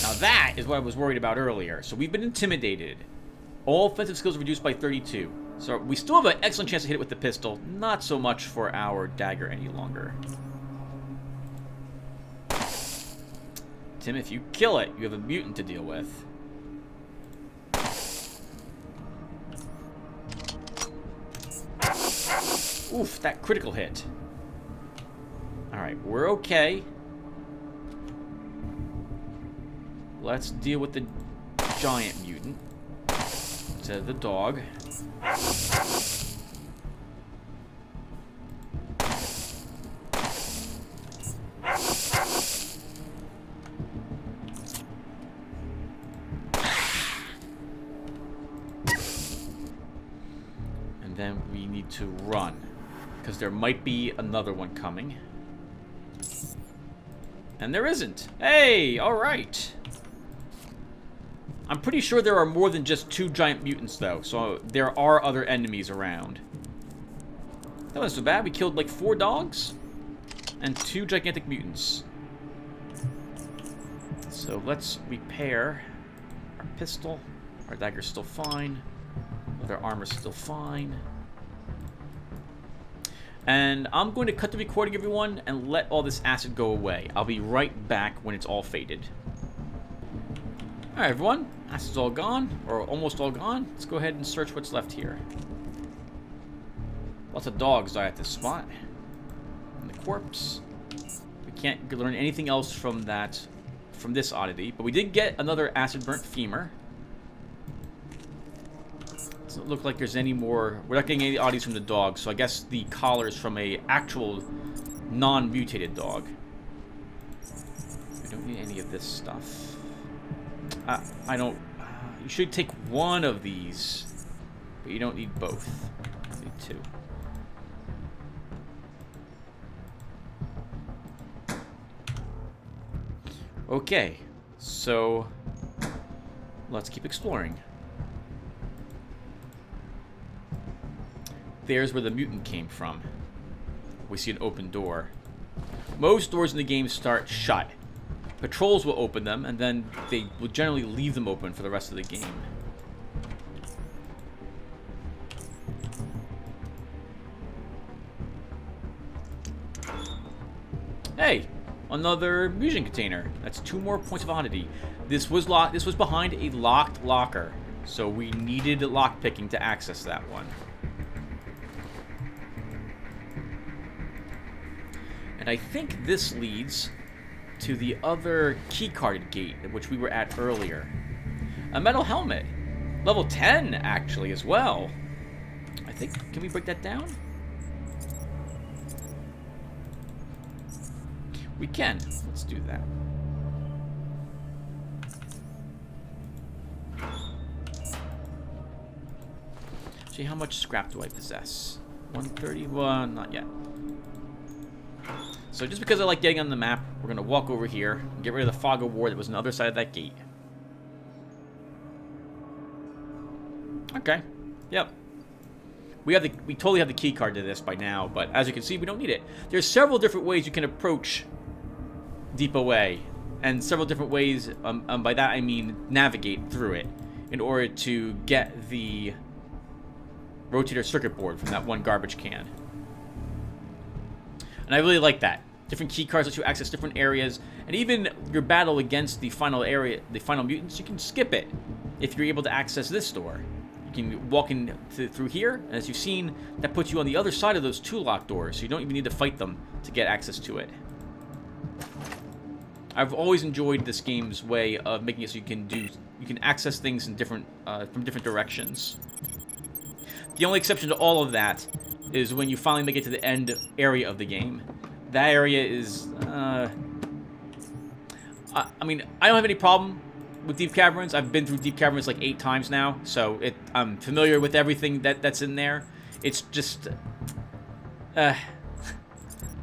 Now that is what I was worried about earlier. So we've been intimidated. All offensive skills reduced by 32. So we still have an excellent chance to hit it with the pistol. Not so much for our dagger any longer. Tim, if you kill it, you have a mutant to deal with. Oof, that critical hit. Alright, we're okay. Let's deal with the giant mutant instead of the dog. And then we need to run, because there might be another one coming. And there isn't. Hey, alright. I'm pretty sure there are more than just 2 giant mutants, though, so there are other enemies around. That wasn't so bad. We killed like 4 dogs and 2 gigantic mutants. So let's repair our pistol. Our dagger's still fine. Our armor's still fine. And I'm going to cut the recording, everyone, and let all this acid go away. I'll be right back when it's all faded. Alright, everyone. Acid's all gone, or almost all gone. Let's go ahead and search what's left here. Lots of dogs die at this spot. And the corpse. We can't learn anything else from this oddity, but we did get another acid-burnt femur. Doesn't look like there's any more. We're not getting any oddities from the dog, so I guess the collar is from a actual non-mutated dog. We don't need any of this stuff. I don't. You should take one of these, but you don't need both. You need 2. Okay, so let's keep exploring. There's where the mutant came from. We see an open door. Most doors in the game start shut. Patrols will open them, and then they will generally leave them open for the rest of the game. Hey! Another munition container. That's 2 more points of oddity. This was behind a locked locker, so we needed lockpicking to access that one. And I think this leads to the other keycarded gate, which we were at earlier. A metal helmet. Level 10, actually, as well. I think, can we break that down? We can. Let's do that. See, how much scrap do I possess? 130? Well, not yet. So just because I like getting on the map, we're going to walk over here and get rid of the fog of war that was on the other side of that gate. Okay. Yep. We totally have the key card to this by now, but as you can see, we don't need it. There's several different ways you can approach Depot A, and several different ways, by that I mean navigate through it, in order to get the rotator circuit board from that one garbage can. And I really like that. Different key cards let you access different areas, and even your battle against the final mutants, you can skip it if you're able to access this door. You can walk in through here, and as you've seen, that puts you on the other side of those 2 locked doors, so you don't even need to fight them to get access to it. I've always enjoyed this game's way of making it so you can access things in different from different directions. The only exception to all of that is when you finally make it to the end area of the game. That area is, I mean, I don't have any problem with Deep Caverns. I've been through Deep Caverns like 8 times now, so I'm familiar with everything that's in there. It's just, the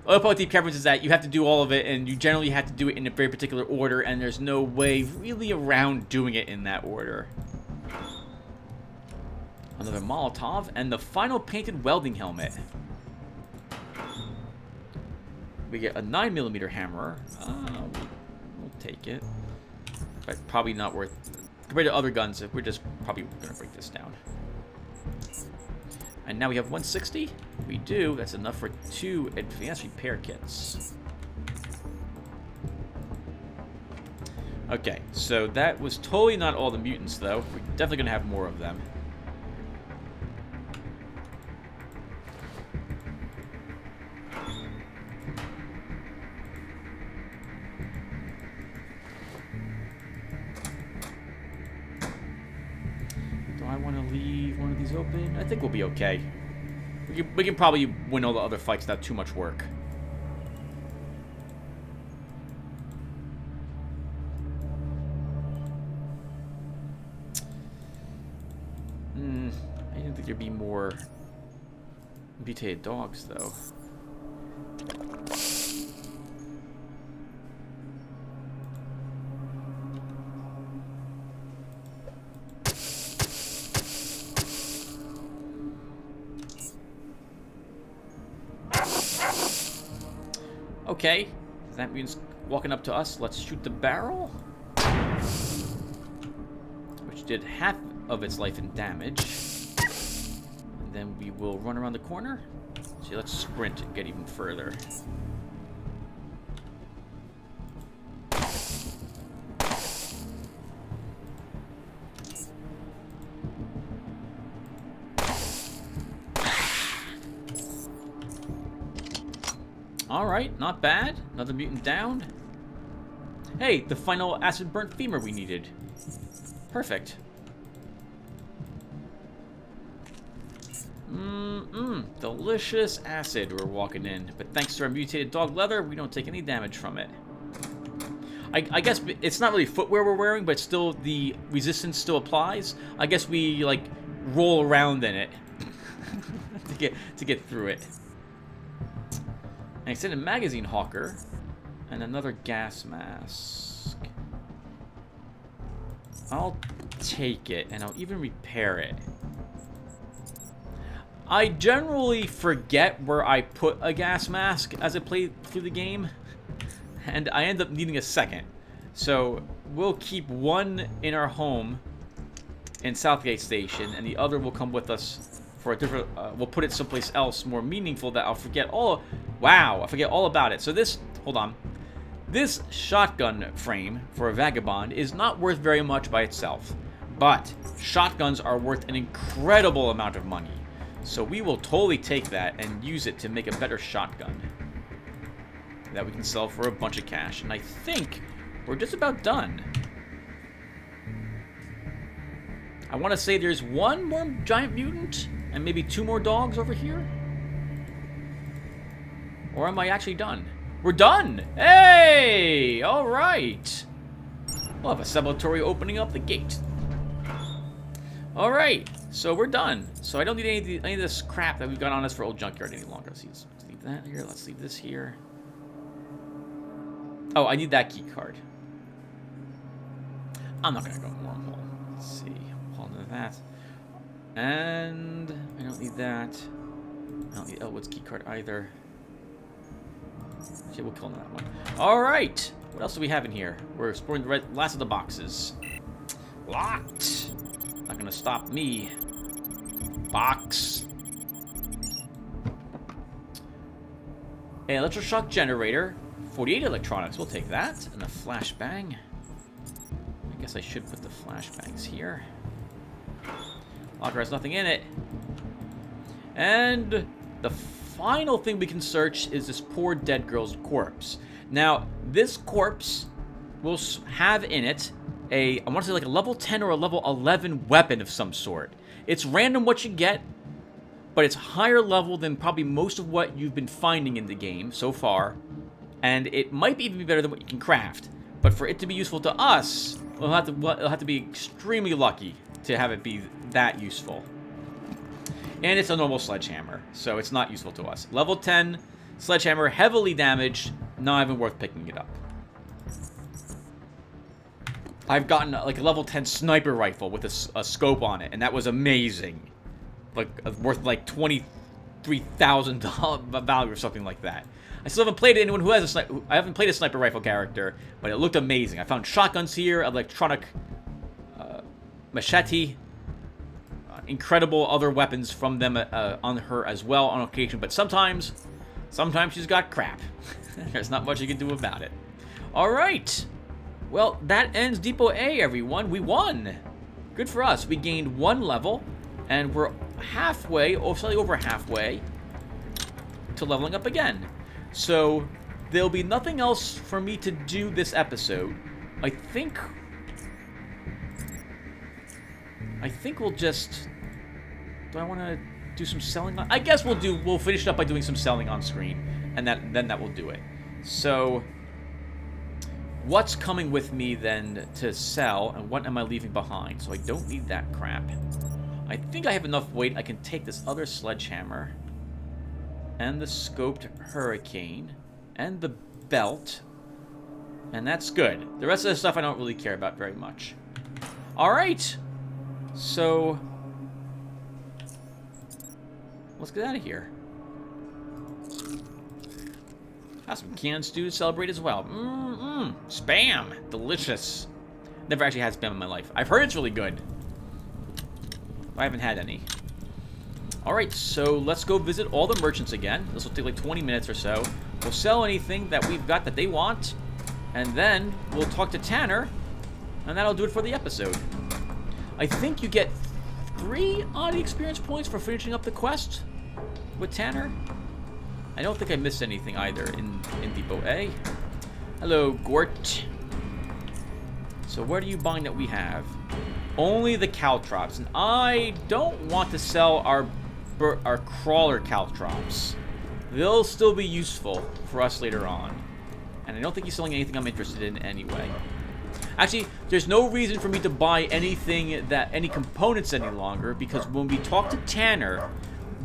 other part of Deep Caverns is that you have to do all of it, and you generally have to do it in a very particular order, and there's no way really around doing it in that order. Another Molotov, and the final painted welding helmet. We get a 9mm hammer. We'll take it. But probably not worth... Compared to other guns, we're just probably going to break this down. And now we have 160. We do. That's enough for 2 advanced repair kits. Okay, so that was totally not all the mutants, though. We're definitely going to have more of them. Open. I think we'll be okay. We can probably win all the other fights without too much work. I didn't think there'd be more mutated dogs, though. Okay, that means walking up to us. Let's shoot the barrel, which did half of its life in damage. And then we will run around the corner. See, let's sprint and get even further. Alright, not bad. Another mutant down. Hey, the final acid burnt femur we needed. Perfect. Delicious acid we're walking in. But thanks to our mutated dog leather, we don't take any damage from it. I guess it's not really footwear we're wearing, but still the resistance still applies. I guess we, like, roll around in it to get through it. An extended magazine hawker, and another gas mask. I'll take it, and I'll even repair it. I generally forget where I put a gas mask as I play through the game, and I end up needing a second. So we'll keep one in our home in Southgate Station, and the other will come with us for a different, we'll put it someplace else more meaningful that I'll forget all. Wow, I forget all about it. So this, hold on. This shotgun frame for a vagabond is not worth very much by itself, but shotguns are worth an incredible amount of money. So we will totally take that and use it to make a better shotgun that we can sell for a bunch of cash. And I think we're just about done. I want to say there's one more giant mutant and maybe 2 more dogs over here. Or am I actually done? We're done! Hey! Alright! We'll have a celebratory opening up the gate. Alright, so we're done. So I don't need any of this crap that we've got on us for Old Junkyard any longer. Let's leave that here. Let's leave this here. Oh, I need that key card. I'm not gonna go wormhole. Let's see. Hold on to that. And I don't need that. I don't need Elwood's key card either. Okay, we'll kill that one. Alright! What else do we have in here? We're exploring the last of the boxes. Locked! Not gonna stop me. Box. An electroshock generator. 48 electronics. We'll take that. And a flashbang. I guess I should put the flashbangs here. Locker has nothing in it. And the final thing we can search is this poor dead girl's corpse. Now, this corpse will have in it I want to say like a level 10 or a level 11 weapon of some sort. It's random what you get, but it's higher level than probably most of what you've been finding in the game so far. And it might even be better than what you can craft. But for it to be useful to us, we'll have to be extremely lucky to have it be that useful. And it's a normal sledgehammer, so it's not useful to us. Level 10 sledgehammer, heavily damaged, not even worth picking it up. I've gotten like a level 10 sniper rifle with a scope on it, and that was amazing. Like worth like $23,000 value or something like that. I still haven't played anyone who has a I haven't played a sniper rifle character, but it looked amazing. I found shotguns here, electronic machete, incredible other weapons from them on her as well on occasion. But sometimes she's got crap. There's not much you can do about it. All right. Well, that ends Depot A, everyone. We won. Good for us. We gained 1 level, and we're halfway, or slightly over halfway, to leveling up again. So there'll be nothing else for me to do this episode. I think we'll just... Do I want to do some selling on... I guess we'll finish it up by doing some selling on screen, and then that will do it. So what's coming with me then to sell, and what am I leaving behind? So I don't need that crap. I think I have enough weight. I can take this other sledgehammer, and the scoped hurricane, and the belt, and that's good. The rest of the stuff I don't really care about very much. Alright, so let's get out of here. Got some canned stew to celebrate as well. Spam, delicious. Never actually had spam in my life. I've heard it's really good. I haven't had any. Alright, so let's go visit all the merchants again. This will take like 20 minutes or so. We'll sell anything that we've got that they want, and then we'll talk to Tanner, and that'll do it for the episode. I think you get 3 oddity experience points for finishing up the quest with Tanner. I don't think I missed anything either in Depot A. Hello, Gort. So what are you buying that we have? Only the caltrops, and I don't want to sell our crawler caltrops. They'll still be useful for us later on, and I don't think he's selling anything I'm interested in anyway. Actually, there's no reason for me to buy any components any longer, because when we talk to Tanner,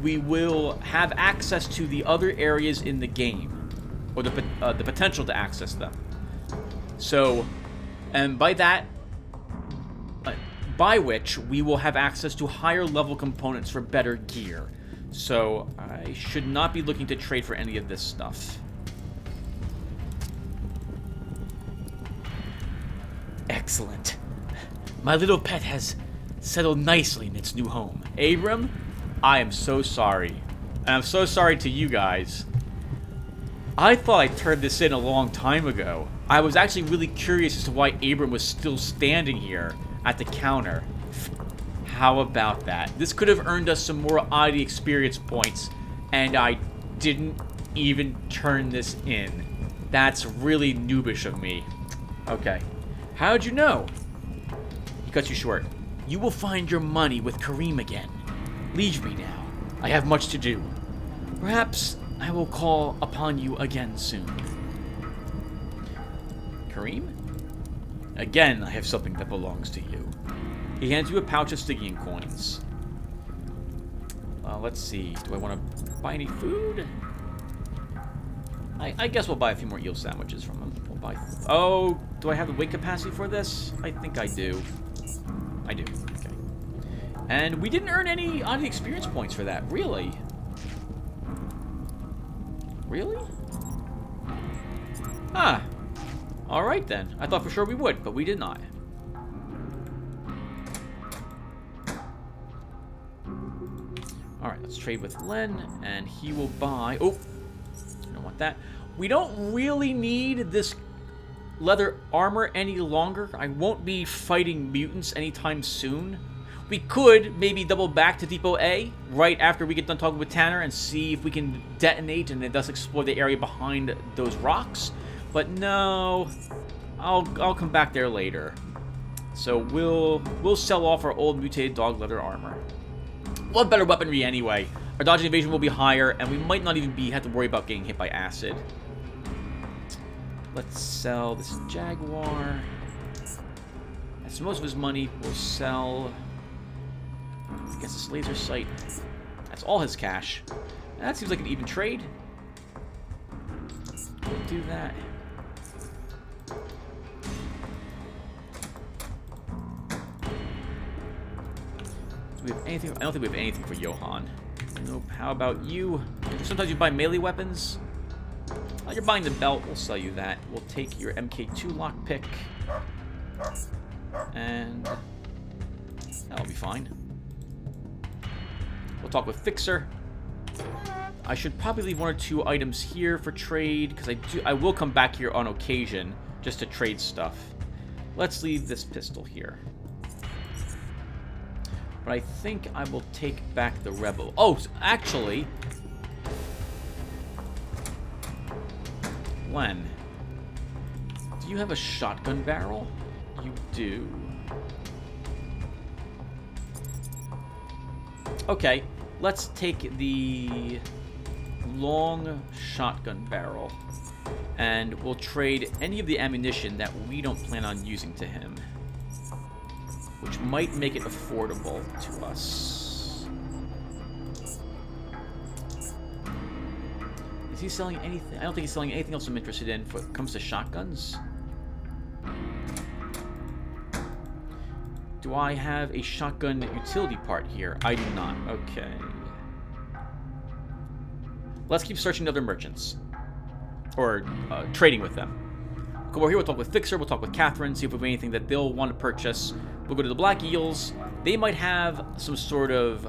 we will have access to the other areas in the game, or the potential to access them. So, and by that, by which we will have access to higher level components for better gear. So I should not be looking to trade for any of this stuff. Excellent. My little pet has settled nicely in its new home. Abram, I am so sorry. And I'm so sorry to you guys. I thought I turned this in a long time ago. I was actually really curious as to why Abram was still standing here at the counter. How about that? This could have earned us some more oddity experience points, and I didn't even turn this in. That's really noobish of me. Okay. How'd you know? He cuts you short. You will find your money with Kareem again. Leave me now. I have much to do. Perhaps I will call upon you again soon. Kareem? Again, I have something that belongs to you. He hands you a pouch of Stygian coins. Let's see. Do I want to buy any food? I guess we'll buy a few more eel sandwiches from him. We'll buy... Oh, do I have the weight capacity for this? I think I do. I do. Okay. And we didn't earn any oddity experience points for that. Really? Really? Ah. Alright then. I thought for sure we would, but we did not. Alright, let's trade with Len, and he will buy... Oh! I don't want that. We don't really need this leather armor any longer. I won't be fighting mutants anytime soon. We could maybe double back to Depot A right after we get done talking with Tanner and see if we can detonate and thus explore the area behind those rocks. But no, I'll come back there later. So we'll sell off our old mutated dog leather armor. We'll have better weaponry anyway. Our dodge and evasion will be higher, and we might not even have to worry about getting hit by acid. Let's sell this Jaguar. That's most of his money. We'll sell, I guess, this laser sight. That's all his cash. That seems like an even trade. We'll do that. Do we have anything? I don't think we have anything for Johan. Nope. How about you? Sometimes you buy melee weapons. Oh, you're buying the belt. We'll sell you that. We'll take your MK2 lockpick. And that'll be fine. We'll talk with Fixer. I should probably leave 1 or 2 items here for trade, because I will come back here on occasion just to trade stuff. Let's leave this pistol here. But I think I will take back the Rebel. Oh, actually, Len, do you have a shotgun barrel? You do. Okay, let's take the long shotgun barrel, and we'll trade any of the ammunition that we don't plan on using to him, which might make it affordable to us. Is he selling anything? I don't think he's selling anything else I'm interested in when it comes to shotguns. Do I have a shotgun utility part here? I do not. Okay. Let's keep searching other merchants. Or trading with them. Come over here, we'll talk with Fixer, we'll talk with Catherine, see if we have anything that they'll want to purchase. We'll go to the Black Eels. They might have some sort of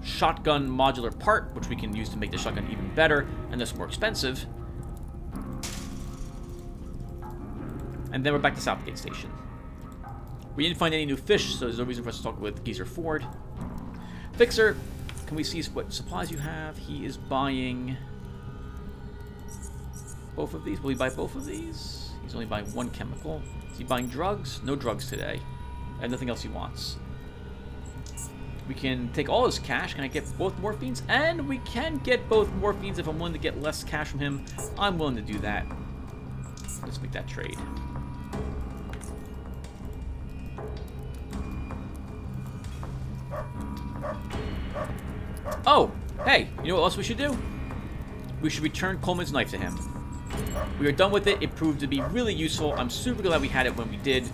shotgun modular part, which we can use to make the shotgun even better, and that's more expensive. And then we're back to Southgate Station. We didn't find any new fish, so there's no reason for us to talk with Geezer Ford. Fixer, can we see what supplies you have? He is buying both of these. Will he buy both of these? He's only buying 1 chemical. Is he buying drugs? No drugs today. And nothing else he wants. We can take all his cash. Can I get both morphines? And we can get both morphines if I'm willing to get less cash from him. I'm willing to do that. Let's make that trade. Oh, hey, you know what else we should do? We should return Coleman's knife to him. We are done with it. It proved to be really useful. I'm super glad we had it when we did.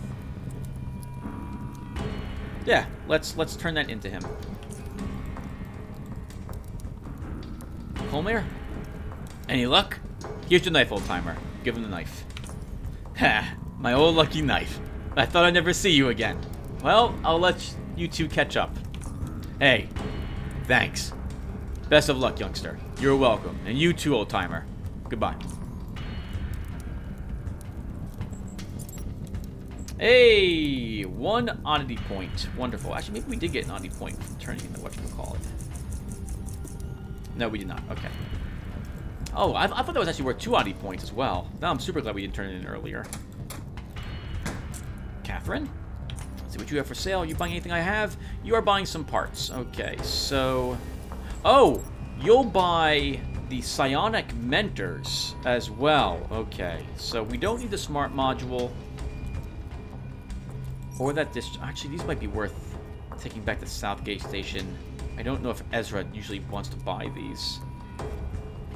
Yeah, let's turn that into him. Colmere? Any luck? Here's your knife, old-timer. Give him the knife. Ha, my old lucky knife. I thought I'd never see you again. Well, I'll let you two catch up. Hey, thanks. Best of luck, youngster. You're welcome. And you too, old-timer. Goodbye. Hey, 1 oddity point. Wonderful. Actually, maybe we did get an oddity point from turning into whatchamacallit. No, we did not. Okay. Oh, I thought that was actually worth 2 oddity points as well. Now I'm super glad we didn't turn it in earlier. Catherine? Let's see what you have for sale. Are you buying anything I have? You are buying some parts. Okay, so... Oh, you'll buy the psionic mentors as well. Okay, so we don't need the smart module. Or that actually, these might be worth taking back to Southgate Station. I don't know if Ezra usually wants to buy these.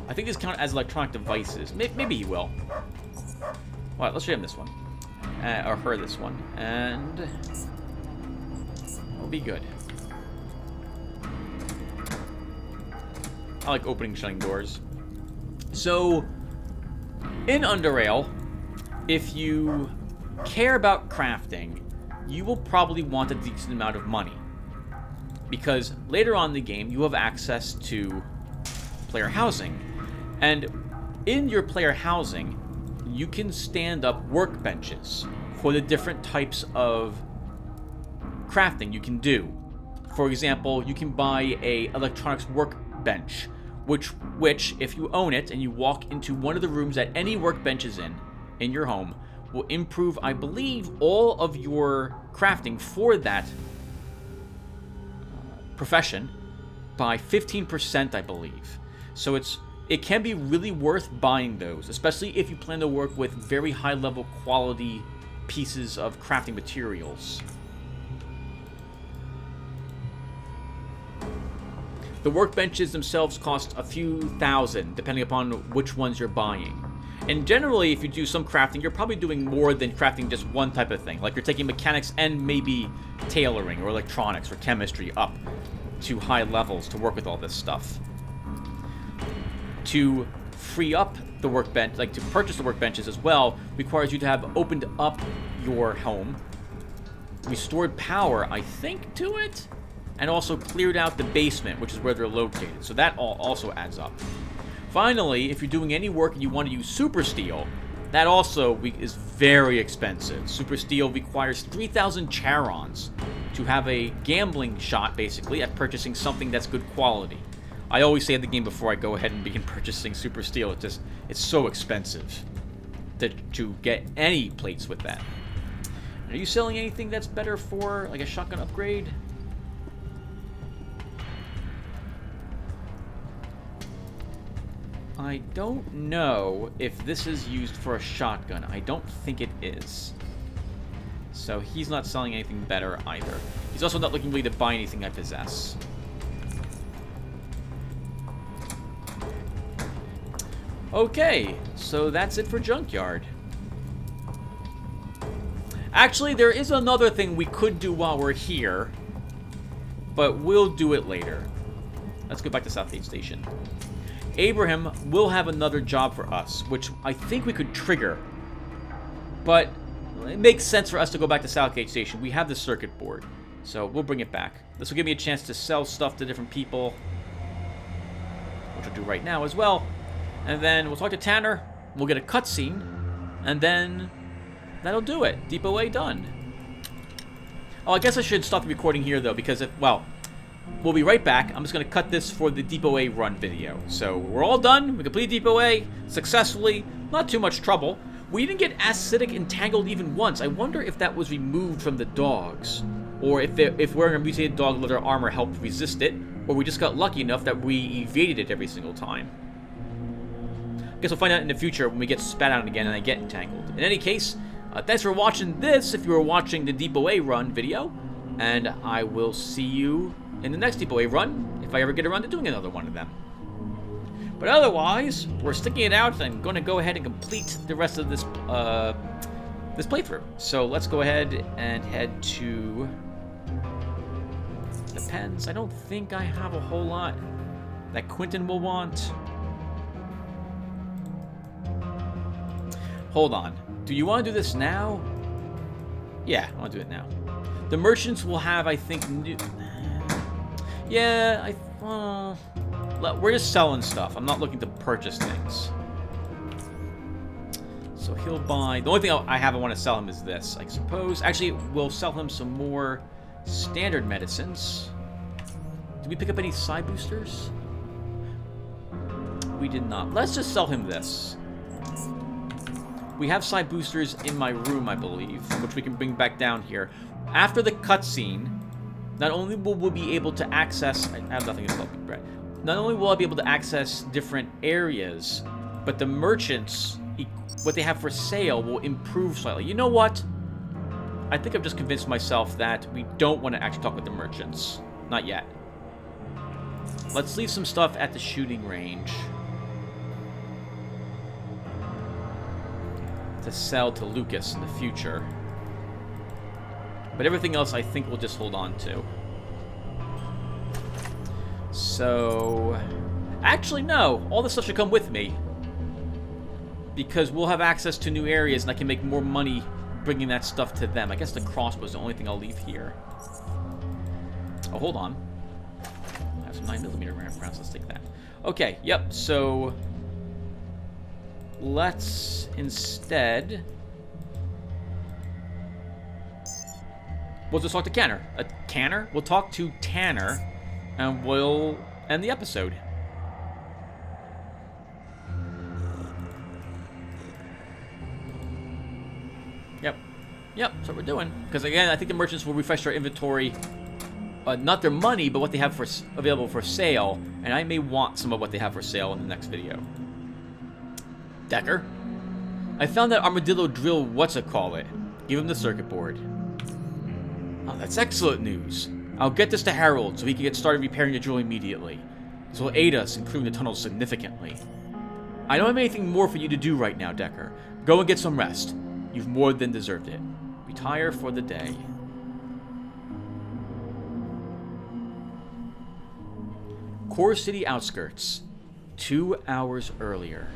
I think these count as electronic devices. Maybe he will. Alright, let's show him this one. Or her this one. And... it'll be good. I like opening and shutting doors. So, in Underrail, if you care about crafting, you will probably want a decent amount of money. Because later on in the game, you have access to player housing. And in your player housing, you can stand up workbenches for the different types of crafting you can do. For example, you can buy a electronics workbench, which if you own it and you walk into one of the rooms that any workbench is in your home, will improve, I believe, all of your crafting for that profession by 15%, I believe. So it can be really worth buying those, especially if you plan to work with very high-level quality pieces of crafting materials. The workbenches themselves cost a few thousand, depending upon which ones you're buying. And generally, if you do some crafting, you're probably doing more than crafting just one type of thing. Like you're taking mechanics and maybe tailoring or electronics or chemistry up to high levels to work with all this stuff. To free up the workbench, like to purchase the workbenches as well, requires you to have opened up your home, restored power, I think, to it, and also cleared out the basement, which is where they're located. So that all also adds up. Finally, if you're doing any work and you want to use super steel, that also is very expensive. Super steel requires 3,000 charons to have a gambling shot, basically, at purchasing something that's good quality. I always say in the game before I go ahead and begin purchasing super steel, it's so expensive to get any plates with that. Are you selling anything that's better for like a shotgun upgrade? I don't know if this is used for a shotgun. I don't think it is. So he's not selling anything better either. He's also not looking really to buy anything I possess. Okay, so that's it for Junkyard. Actually, there is another thing we could do while we're here, but we'll do it later. Let's go back to Southgate Station. Abraham will have another job for us, which I think we could trigger. But it makes sense for us to go back to Southgate Station. We have the circuit board, so we'll bring it back. This will give me a chance to sell stuff to different people, which I'll do right now as well. And then we'll talk to Tanner, we'll get a cutscene, and then that'll do it. Depot A done. Oh, I guess I should stop the recording here, though, because well, we'll be right back. I'm just going to cut this for the Depot A run video. So we're all done. We completed Depot A successfully. Not too much trouble. We didn't get acidic entangled even once. I wonder if that was removed from the dogs, or if wearing a mutated dog leather armor helped resist it, or we just got lucky enough that we evaded it every single time. Guess we'll find out in the future when we get spat out again and I get entangled. In any case, thanks for watching this if you were watching the Depot A run video, and I will see you in the next Depot A run if I ever get around to doing another one of them. But otherwise, we're sticking it out and going to go ahead and complete the rest of this this playthrough. So let's go ahead and head to the pens. I don't think I have a whole lot that Quentin will want. Hold on. Do you want to do this now? Yeah, I want to do it now. The merchants will have, I think, new... Yeah, we're just selling stuff. I'm not looking to purchase things. So he'll buy... The only thing I want to sell him is this, I suppose. Actually, we'll sell him some more standard medicines. Did we pick up any psi boosters? We did not. Let's just sell him this. We have psi boosters in my room, I believe, which we can bring back down here. After the cutscene, not only will we be able to access... I have nothing to help me, Brett. Not only will I be able to access different areas, but the merchants, what they have for sale, will improve slightly. You know what? I think I've just convinced myself that we don't want to actually talk with the merchants. Not yet. Let's leave some stuff at the shooting range to sell to Lucas in the future. But everything else I think we'll just hold on to. So... Actually, no. All this stuff should come with me. Because we'll have access to new areas and I can make more money bringing that stuff to them. I guess the crossbow is the only thing I'll leave here. Oh, hold on. I have some 9mm rounds. Let's take that. Okay, yep, so... Let's instead... We'll just talk to Tanner. Tanner? We'll talk to Tanner, and we'll end the episode. Yep, that's what we're doing. Because again, I think the merchants will refresh their inventory. Not their money, but what they have available for sale. And I may want some of what they have for sale in the next video. Decker. I found that armadillo drill what's-it-call-it. Give him the circuit board. Oh, that's excellent news. I'll get this to Harold so he can get started repairing the drill immediately. This will aid us in clearing the tunnels significantly. I don't have anything more for you to do right now, Decker. Go and get some rest. You've more than deserved it. Retire for the day. Core City outskirts. 2 hours earlier.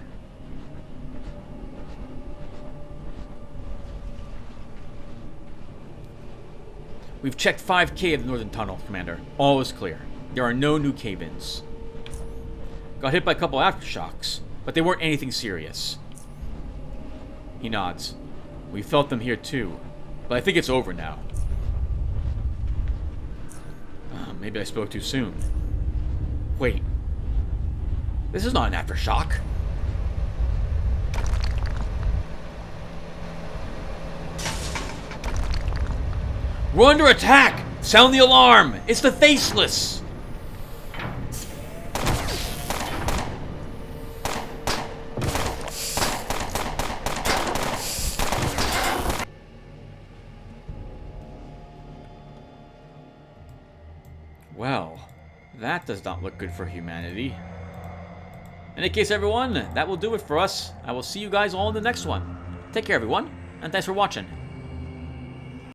We've checked 5K of the northern tunnel, Commander. All is clear. There are no new cave-ins. Got hit by a couple aftershocks, but they weren't anything serious. He nods. We felt them here too, but I think it's over now. Maybe I spoke too soon. Wait. This is not an aftershock. We're under attack! Sound the alarm! It's the Faceless! Well, that does not look good for humanity. In any case, everyone, that will do it for us. I will see you guys all in the next one. Take care, everyone, and thanks for watching.